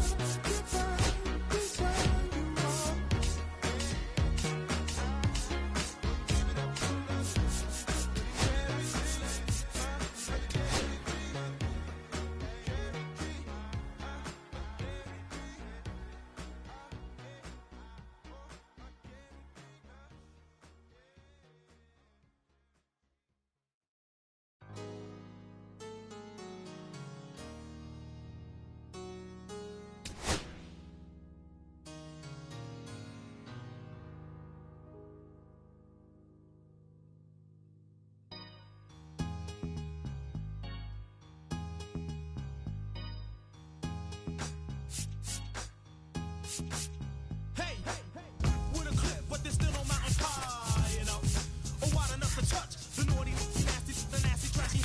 Speaker 9: divine design you are. Hey, with a clip, but they're still on mountain high, you know. Oh, wide enough to touch the naughty, nasty, the nasty, trashy,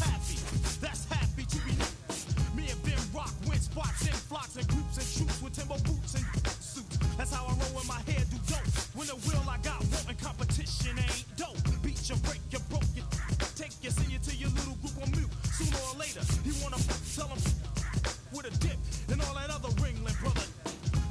Speaker 9: happy. That's happy to be me and them rock, win spots in flocks and groups and troops with timber boots and suits. That's how I roll when my hair do dope. When the will I got wanting competition ain't dope. Beat you, break you, broke you, take you, send you to your little group on mute. Sooner or later, you wanna tell them with a dip and all that other ringling, brother.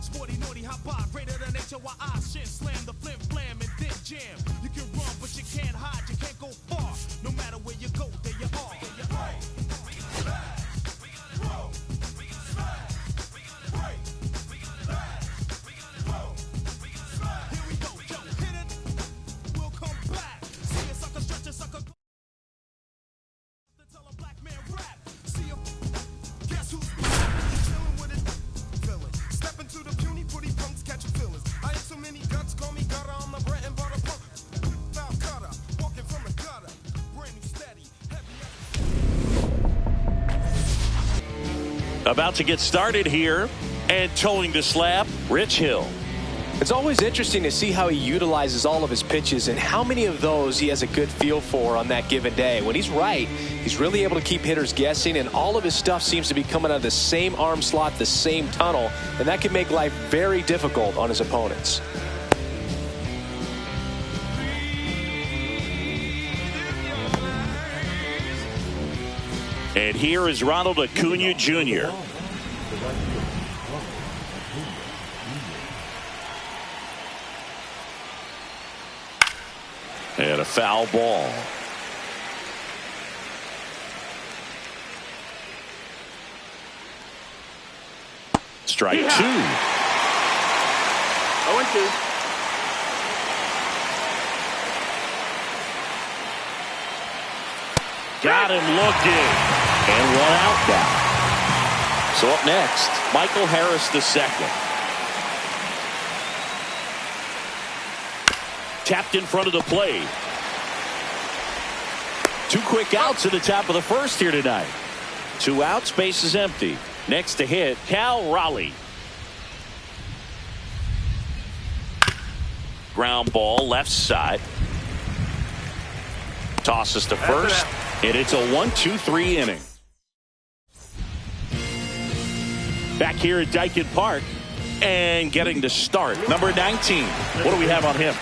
Speaker 9: Sporty, naughty, hot bar, greater than HOI, shin, slam the flim, flam, and then jam. You can run, but you can't hide, you can't go far. No matter where you go, there you are. We gonna roll, we gonna smash, we gonna roll, we gonna smash, we gonna break, we gonna dash, we gonna roll, we gonna smash. Here we go, yo, hit it, we'll come back. See a sucker stretch a sucker. Tell a black man rap. See a guess who's chilling with it, villain. Step into the puny, pretty punks catching feelings. I ain't so many guts, call me gutter. I'm the bread and butter punk. Foul cutter, walking from the gutter. Brand new steady, heavy.
Speaker 4: About to get started here and towing the slab, Rich Hill.
Speaker 5: It's always interesting to see how he utilizes all of his pitches and how many of those he has a good feel for on that given day. When he's right, he's really able to keep hitters guessing, and all of his stuff seems to be coming out of the same arm slot, the same tunnel, and that can make life very difficult on his opponents.
Speaker 4: And here is Ronald Acuna Jr. And a foul ball. Strike two.
Speaker 6: 0-2.
Speaker 4: Got him looking. And one out now. So up next, Michael Harris II. Tapped in front of the plate. Two quick outs at the top of the first here tonight. 2 outs, base is empty. Next to hit, Cal Raleigh. Ground ball, left side. Tosses to first, and it's a 1-2-3 inning. Back here at Dyken Park, and getting the start. Number 19. What do we have on him?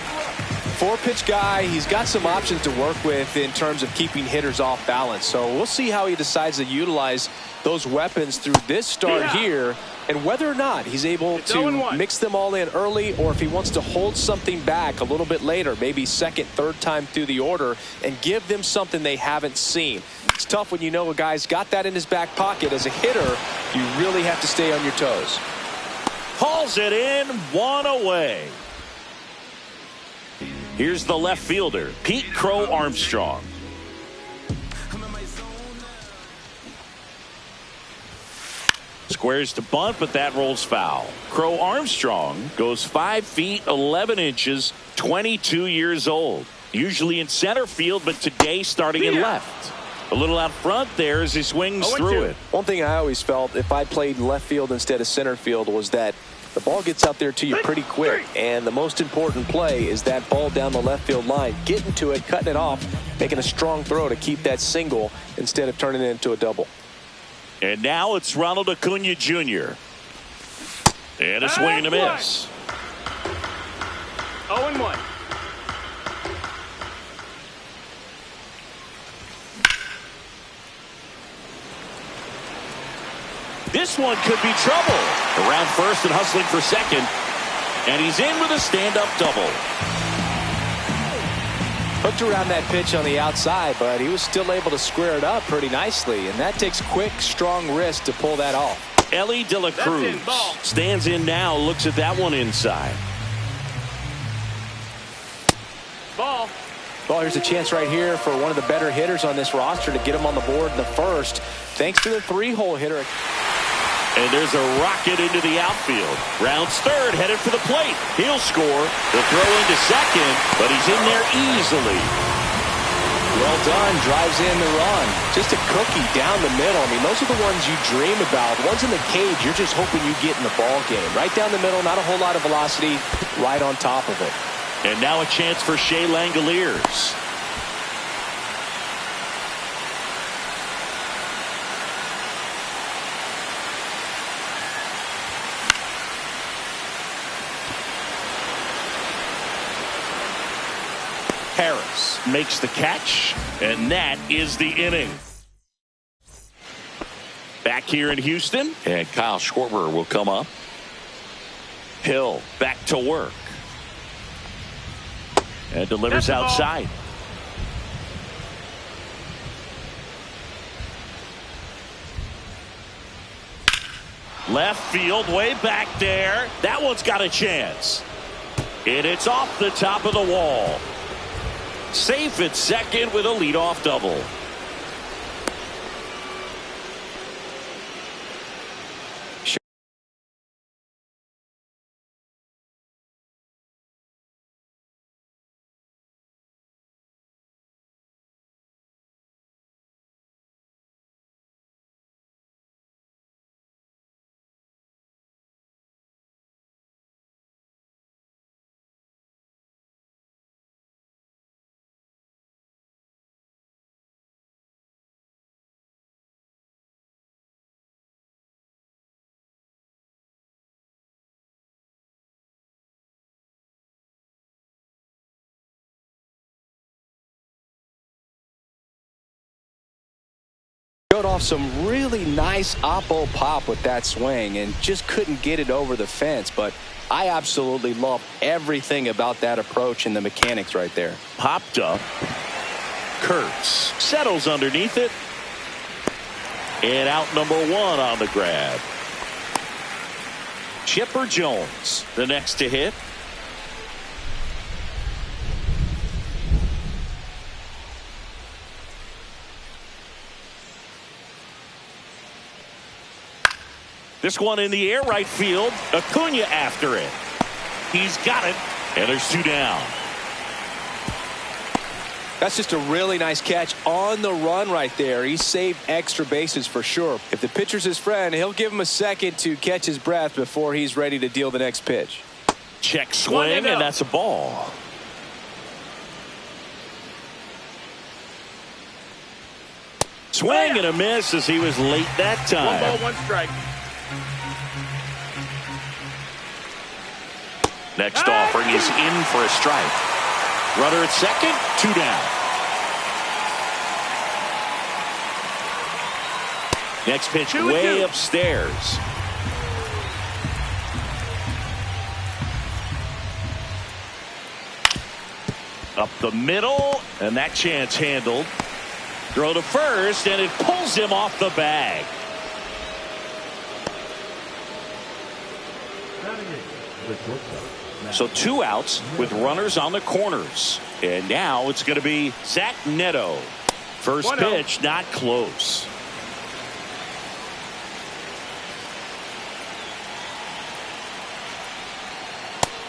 Speaker 5: 4-pitch guy. He's got some options to work with in terms of keeping hitters off balance. So we'll see how he decides to utilize those weapons through this start here, and whether or not he's able to mix them all in early, or if he wants to hold something back a little bit later, maybe second, third time through the order, and give them something they haven't seen. It's tough when you know a guy's got that in his back pocket. As a hitter, you really have to stay on your toes.
Speaker 4: Hauls it in, 1 away. Here's the left fielder, Pete Crow Armstrong. Squares to bunt, but that rolls foul. Crow Armstrong goes 5 feet 11 inches, 22 years old. Usually in center field, but today starting in left. A little out front there as he swings through it.
Speaker 5: One thing I always felt if I played left field instead of center field was that the ball gets out there to you pretty quick, and the most important play is that ball down the left field line, getting to it, cutting it off, making a strong throw to keep that single instead of turning it into a double.
Speaker 4: And now it's Ronald Acuna Jr. And a swing and a miss.
Speaker 6: 0-1.
Speaker 4: This one could be trouble. Around first and hustling for second. And he's in with a stand-up double.
Speaker 5: Hooked around that pitch on the outside, but he was still able to square it up pretty nicely. And that takes quick, strong wrist to pull that off.
Speaker 4: Ellie De La Cruz stands in now, looks at that one inside.
Speaker 6: Ball.
Speaker 5: Well, here's a chance right here for one of the better hitters on this roster to get him on the board in the first, thanks to the 3-hole hitter.
Speaker 4: And there's a rocket into the outfield. Rounds third, headed for the plate. He'll score. He'll throw into second, but he's in there easily.
Speaker 5: Well done. Drives in the run. Just a cookie down the middle. I mean, those are the ones you dream about. Ones in the cage, you're just hoping you get in the ball game. Right down the middle, not a whole lot of velocity, right on top of it.
Speaker 4: And now a chance for Shea Langoliers. Harris makes the catch, and that is the inning. Back here in Houston, and Kyle Schwarber will come up. Hill back to work. And delivers outside. Left field, way back there. That one's got a chance. And it's off the top of the wall. Safe at second with a leadoff double.
Speaker 5: Showed off some really nice oppo pop with that swing and just couldn't get it over the fence. But I absolutely love everything about that approach and the mechanics right there.
Speaker 4: Popped up. Kurtz settles underneath it. And out number one on the grab. Chipper Jones, the next to hit. This one in the air, right field. Acuna after it. He's got it, and there's two down.
Speaker 5: That's just a really nice catch on the run right there. He saved extra bases for sure. If the pitcher's his friend, he'll give him a second to catch his breath before he's ready to deal the next pitch.
Speaker 4: Check swing, and that's a ball. Swing and a miss as he was late that time.
Speaker 6: 1 ball, 1 strike.
Speaker 4: Next offering is in for a strike. Runner at second, 2 down. Next pitch way upstairs. Up the middle, and that chance handled. Throw to first, and it pulls him off the bag. So 2 outs with runners on the corners. And now it's going to be Zach Neto. First pitch, not close.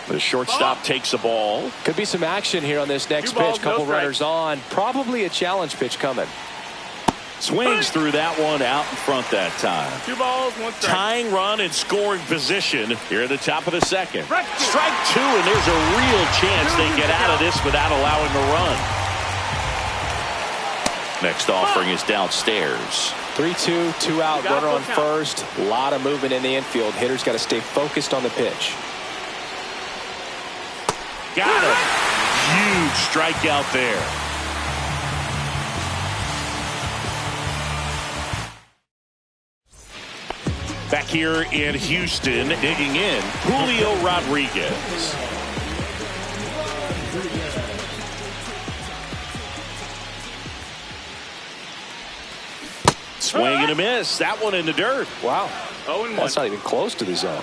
Speaker 4: The shortstop takes the ball.
Speaker 5: Could be some action here on this next pitch. Couple runners on. Probably a challenge pitch coming.
Speaker 4: Swings through that one out in front that time.
Speaker 6: 2 balls, 1 strike.
Speaker 4: Tying run in scoring position here at the top of the second. Strike 2, and there's a real chance they get out of this without allowing a run. Next offering is downstairs.
Speaker 5: 3-2, 2 out, runner on first. A lot of movement in the infield. Hitter's got to stay focused on the pitch.
Speaker 4: Got him. Huge strikeout there. Back here in Houston, digging in, Julio Rodriguez. Swing and a miss. That one in the dirt.
Speaker 5: Wow. That's not even close to the zone.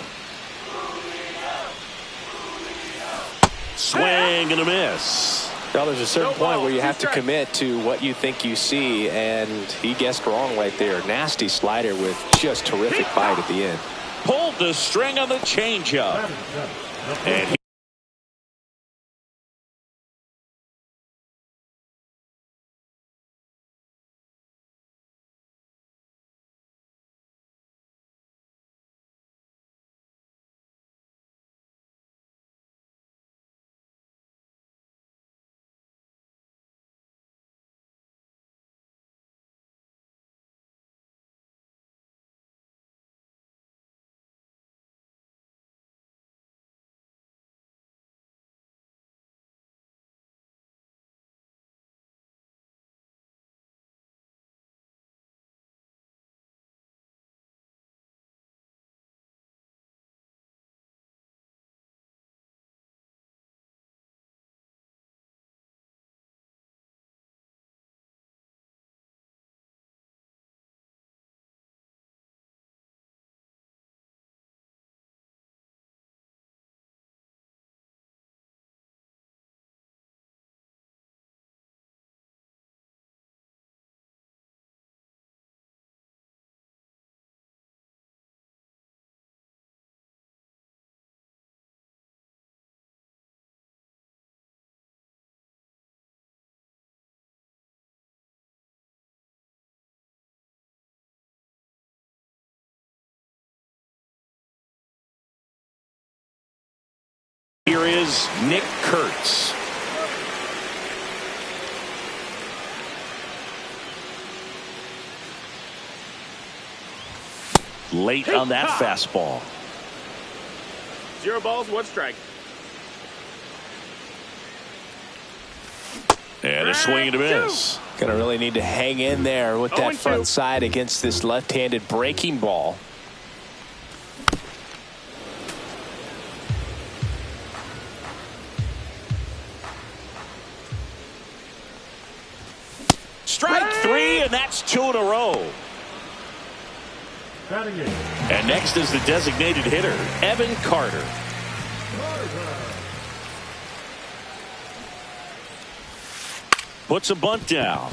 Speaker 4: Swing and a miss.
Speaker 5: Well, there's a certain point where you have to commit to what you think you see, and he guessed wrong right there. Nasty slider with just terrific bite at the end.
Speaker 4: Pulled the string on the changeup. And here is Nick Kurtz. Late on that fastball.
Speaker 6: 0 balls, 1 strike.
Speaker 4: And a swing and a miss.
Speaker 5: Gonna really need to hang in there with that front side against this left-handed breaking ball.
Speaker 4: Strike 3, and that's 2 in a row. And next is the designated hitter, Evan Carter. Puts a bunt down.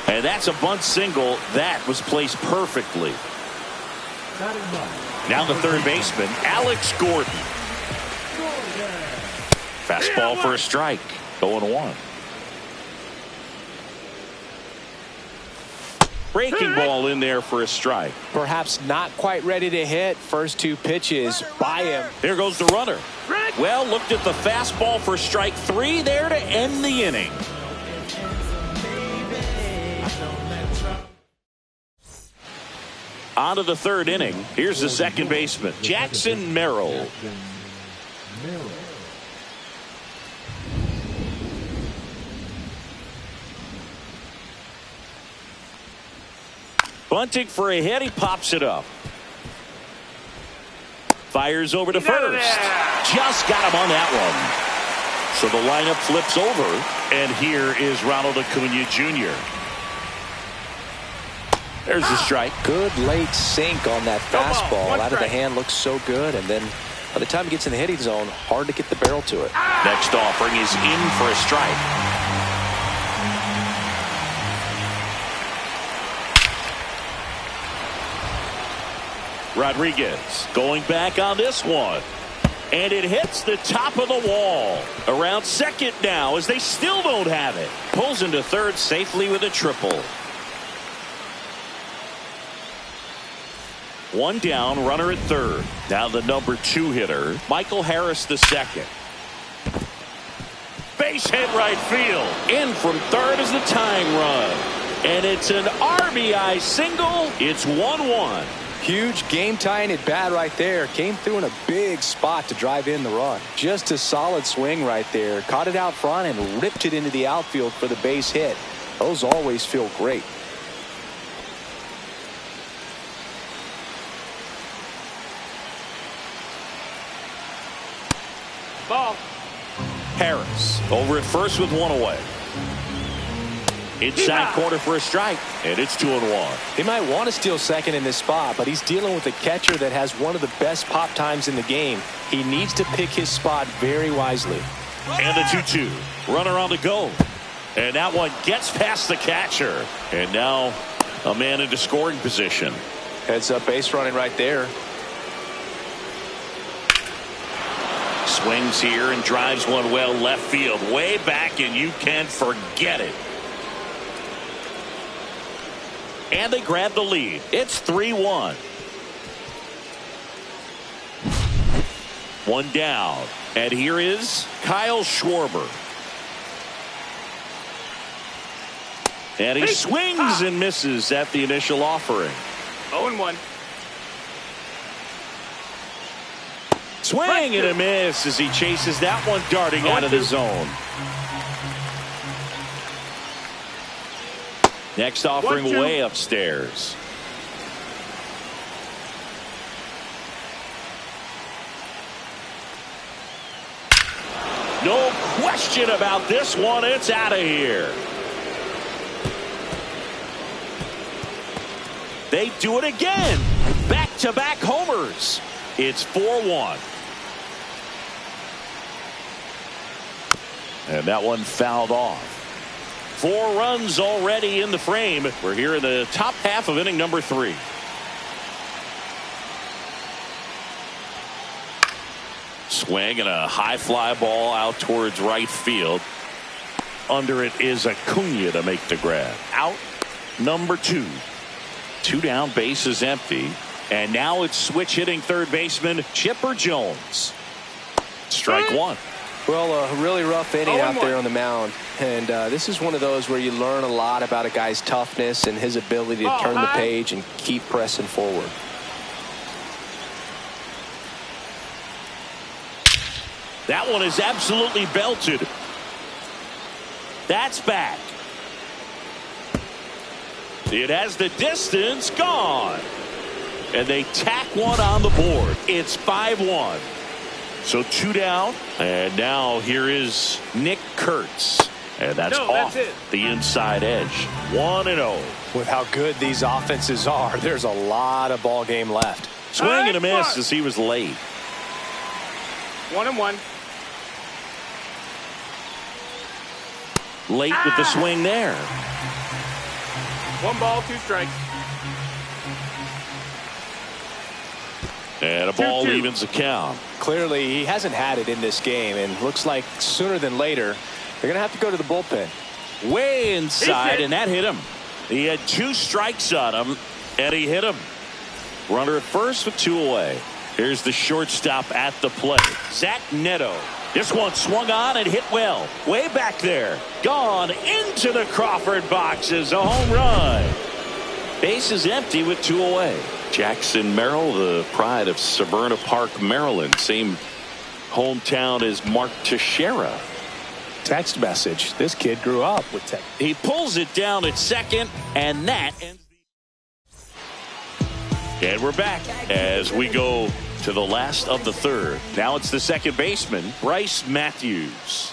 Speaker 4: And that's a bunt single. That was placed perfectly. Now the third baseman, Alex Gordon. Fastball for a strike. 0-1. Breaking ball in there for a strike.
Speaker 5: Perhaps not quite ready to hit. First 2 pitches by him.
Speaker 4: There goes the runner. Well, looked at the fastball for strike 3 there to end the inning. On to the third inning. Here's the second baseman, Jackson Merrill. Bunting for a hit. He pops it up. Fires over to first. Just got him on that one. So the lineup flips over. And here is Ronald Acuna Jr. There's the strike.
Speaker 5: Good late sink on that fastball. Out of the hand looks so good. And then by the time he gets in the hitting zone, hard to get the barrel to it.
Speaker 4: Next offering is in for a strike. Rodriguez going back on this one. And it hits the top of the wall. Around second now as they still don't have it. Pulls into third safely with a triple. One down, runner at third. Now the number 2 hitter, Michael Harris the second. Base hit right field. In from third is the tying run. And it's an RBI single. It's 1-1.
Speaker 5: Huge game-tying at bat right there. Came through in a big spot to drive in the run. Just a solid swing right there. Caught it out front and ripped it into the outfield for the base hit. Those always feel great.
Speaker 6: Ball.
Speaker 4: Harris over at first with one away. Inside corner for a strike, and it's 2-1.
Speaker 5: He might want to steal second in this spot, but he's dealing with a catcher that has one of the best pop times in the game. He needs to pick his spot very wisely.
Speaker 4: And the 2-2. Runner on the go. And that one gets past the catcher. And now a man into scoring position.
Speaker 5: Heads up base running right there.
Speaker 4: Swings here and drives one well left field. Way back, and you can forget it. And they grab the lead. It's 3-1. One down. And here is Kyle Schwarber. And he swings and misses at the initial offering.
Speaker 6: 0-1.
Speaker 4: Swing and a miss as he chases that one darting out of the zone. Next offering way upstairs. No question about this one. It's out of here. They do it again. Back-to-back homers. It's 4-1. And that one fouled off. 4 runs already in the frame. We're here in the top half of inning number 3. Swing and a high fly ball out towards right field. Under it is Acuna to make the grab. Out number 2. 2 down, base is empty. And now it's switch hitting third baseman Chipper Jones. Strike 1.
Speaker 5: Well, a really rough inning out there on the mound. And this is one of those where you learn a lot about a guy's toughness and his ability to turn the page and keep pressing forward.
Speaker 4: That one is absolutely belted. That's back. It has the distance gone. And they tack one on the board. It's 5-1. So 2 down. And now here is Nick Kurtz. And that's off the inside edge. 1-0.
Speaker 5: With how good these offenses are, there's a lot of ball game left.
Speaker 4: Swing and a miss as he was late.
Speaker 6: 1-1.
Speaker 4: Late with the swing there.
Speaker 6: 1 ball, 2 strikes.
Speaker 4: And a ball evens the count.
Speaker 5: Clearly, he hasn't had it in this game, and looks like sooner than later, they're going to have to go to the bullpen.
Speaker 4: Way inside, and that hit him. He had 2 strikes on him, and he hit him. Runner at first with 2 away. Here's the shortstop at the plate, Zach Neto. This one swung on and hit well. Way back there. Gone into the Crawford boxes. A home run. Base is empty with 2 away. Jackson Merrill, the pride of Severna Park, Maryland. Same hometown as Mark Teixeira.
Speaker 5: Text message. This kid grew up with tech.
Speaker 4: He pulls it down at second, and that ends. And we're back as we go to the last of the third. Now it's the second baseman, Bryce Matthews.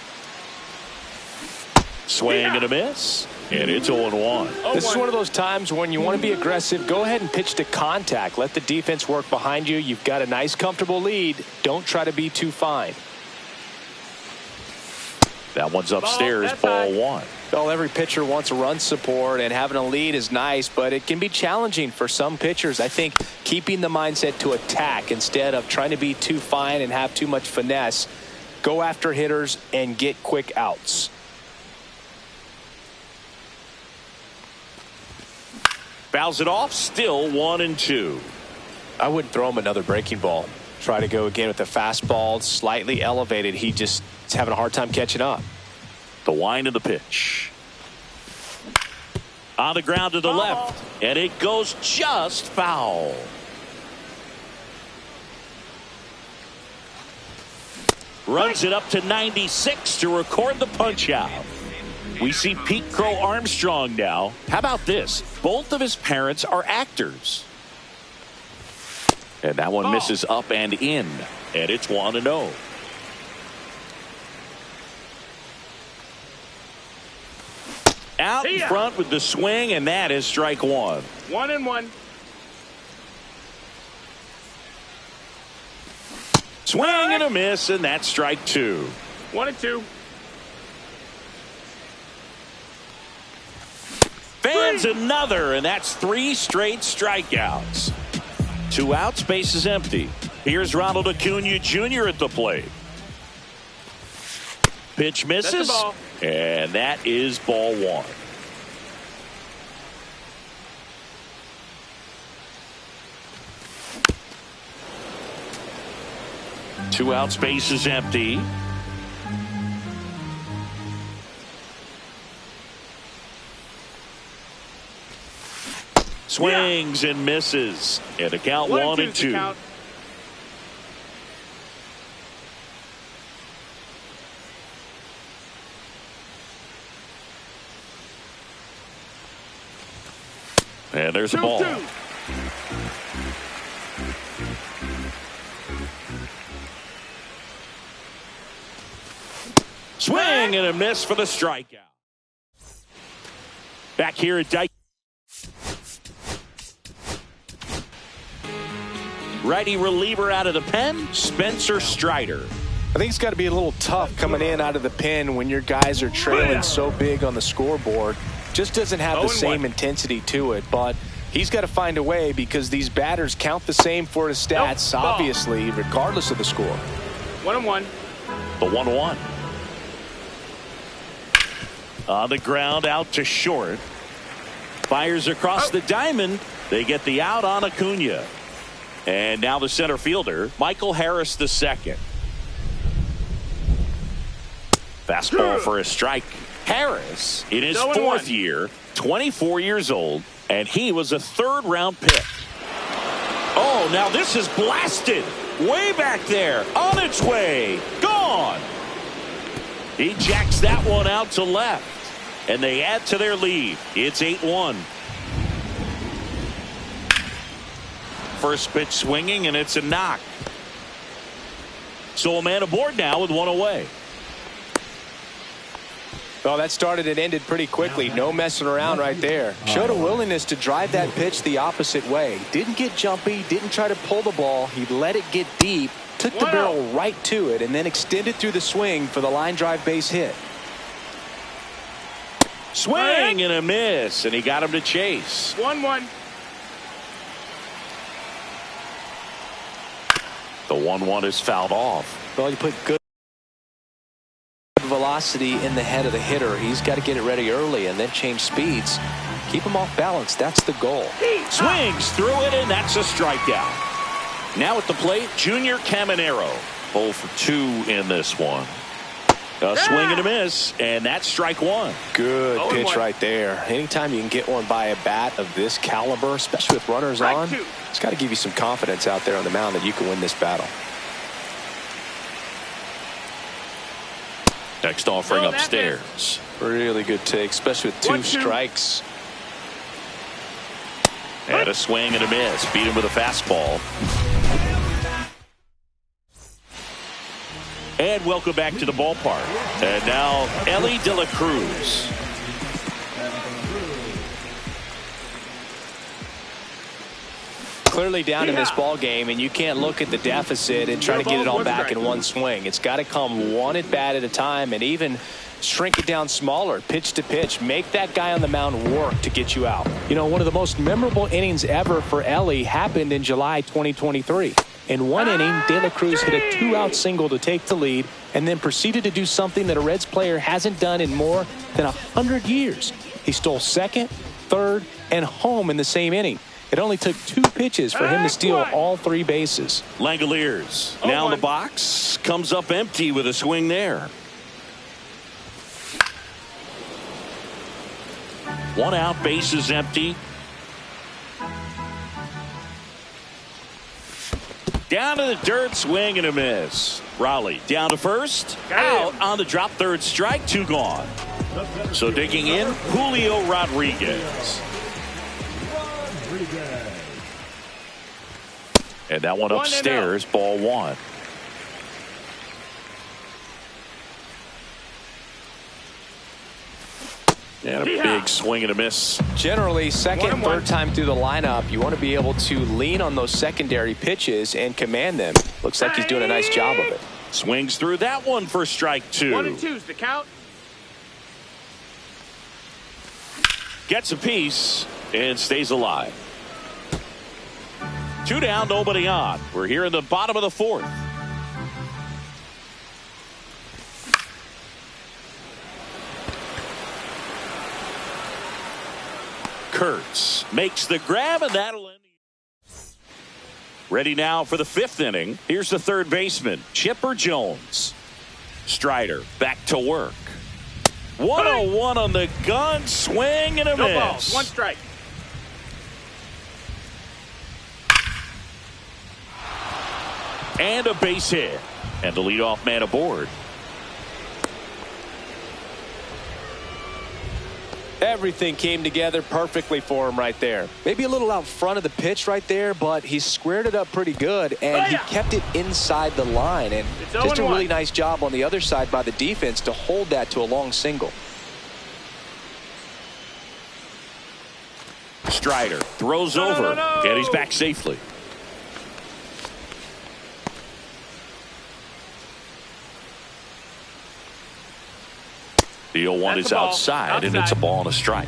Speaker 4: Swing and a miss, and it's 0-1.
Speaker 5: This is one of those times when you want to be aggressive. Go ahead and pitch to contact. Let the defense work behind you. You've got a nice, comfortable lead. Don't try to be too fine.
Speaker 4: That one's upstairs, ball 1.
Speaker 5: Well, every pitcher wants run support, and having a lead is nice, but it can be challenging for some pitchers. I think keeping the mindset to attack instead of trying to be too fine and have too much finesse. Go after hitters and get quick outs.
Speaker 4: Fouls it off, still 1-2.
Speaker 5: I wouldn't throw him another breaking ball. Try to go again with the fastball, slightly elevated. He just is having a hard time catching up.
Speaker 4: The wind of the pitch. On the ground to the left, and it goes just foul. Runs it up to 96 to record the punch out. We see Pete Crow Armstrong now. How about this? Both of his parents are actors. And that one misses up and in. And it's 1-0. Out in front with the swing, and that is strike 1.
Speaker 6: 1-1.
Speaker 4: Swing and a miss, and that's strike 2.
Speaker 6: 1-2.
Speaker 4: Fans another, and that's 3 straight strikeouts. 2 outs, base is empty. Here's Ronald Acuna Jr. at the plate. Pitch misses, and that is ball 1. Two outs, base is empty. Swings and misses, and a count 1-2. And there's a ball. Swing and a miss for the strikeout. Back here at Dyke. Righty reliever out of the pen, Spencer Strider.
Speaker 5: I think it's got to be a little tough coming in out of the pen when your guys are trailing so big on the scoreboard. Just doesn't have the same intensity to it, but he's got to find a way because these batters count the same for his stats, obviously, regardless of the score.
Speaker 6: 1-1.
Speaker 4: The 1-1. On the ground, out to short. Fires across the diamond. They get the out on Acuna. And now the center fielder, Michael Harris II. Fastball for a strike. Harris, in his 4th year, 24 years old, and he was a 3rd-round pick. Oh, now this is blasted. Way back there. On its way. Gone. He jacks that one out to left. And they add to their lead. It's 8-1. First pitch swinging, and it's a knock. So a man aboard now with 1 away.
Speaker 5: Well, that started and ended pretty quickly. No messing around right there. Showed a willingness to drive that pitch the opposite way. Didn't get jumpy, didn't try to pull the ball. He let it get deep, took the barrel right to it, and then extended through the swing for the line drive base hit.
Speaker 4: Swing and a miss, and he got him to chase.
Speaker 6: 1-1.
Speaker 4: The 1-1 is fouled off.
Speaker 5: Well, you put good velocity in the head of the hitter. He's got to get it ready early and then change speeds. Keep him off balance. That's the goal.
Speaker 4: Swings through it, and that's a strikeout. Now at the plate, Junior Caminero. 0 for 2 in this one. A swing and a miss, and that's strike one.
Speaker 5: Good pitch right there. Anytime you can get one by a bat of this caliber, especially with runners on, it's got to give you some confidence out there on the mound that you can win this battle.
Speaker 4: Next offering upstairs.
Speaker 5: Really good take, especially with two strikes.
Speaker 4: And a swing and a miss. Beat him with a fastball. And welcome back to the ballpark. And now Elly De La Cruz.
Speaker 5: Clearly down in this ball game, and you can't look at the deficit and try to get it all back in one swing. It's got to come one at bat at a time, and even shrink it down smaller, pitch to pitch. Make that guy on the mound work to get you out. You know, one of the most memorable innings ever for Elly happened in July 2023. In one inning, De La Cruz hit a two-out single to take the lead, and then proceeded to do something that a Reds player hasn't done in more than 100 years. He stole second, third, and home in the same inning. It only took 2 pitches for him to steal all 3 bases.
Speaker 4: Langoliers now in the box. Comes up empty with a swing there. 1 out, bases empty. Down to the dirt, swing and a miss. Raleigh down to first. Out on the drop, third strike, 2 gone. So digging in, Julio Rodriguez. And that one upstairs, ball 1. And a big swing and a miss.
Speaker 5: Generally, second, third time through the lineup, you want to be able to lean on those secondary pitches and command them. Looks like he's doing a nice job of it.
Speaker 4: Swings through that one for strike 2.
Speaker 6: 1 and 2's the count.
Speaker 4: Gets a piece and stays alive. 2 down, nobody on. We're here in the bottom of the 4th. Kurtz makes the grab, and that'll end. Ready now for the 5th inning. Here's the third baseman, Chipper Jones. Strider back to work. 1-0-1 on the gun, swing and a miss.
Speaker 6: Balls, 1 strike.
Speaker 4: And a base hit. And the leadoff man aboard.
Speaker 5: Everything came together perfectly for him right there. Maybe a little out front of the pitch right there, but he squared it up pretty good, and he kept it inside the line. And just a really nice job on the other side by the defense to hold that to a long single.
Speaker 4: Strider throws over, and he's back safely. The 0-1 is outside, and it's a ball and a strike.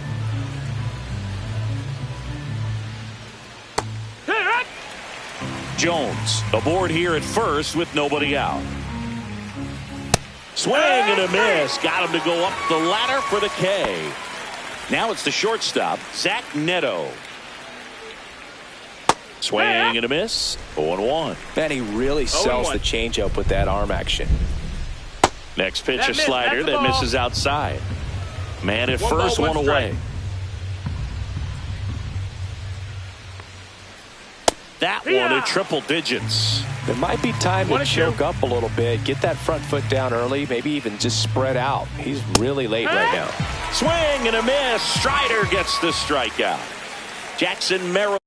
Speaker 4: Jones aboard here at first with nobody out. Swing and a miss. Got him to go up the ladder for the K. Now it's the shortstop, Zach Neto. Swing and a miss. 0-1.
Speaker 5: Man, he really sells the changeup with that arm action.
Speaker 4: Next pitch, a slider that misses outside. Man at first, 1 away. That one at triple digits.
Speaker 5: There might be time to choke up a little bit, get that front foot down early, maybe even just spread out. He's really late right now.
Speaker 4: Swing and a miss. Strider gets the strikeout. Jackson Merrill.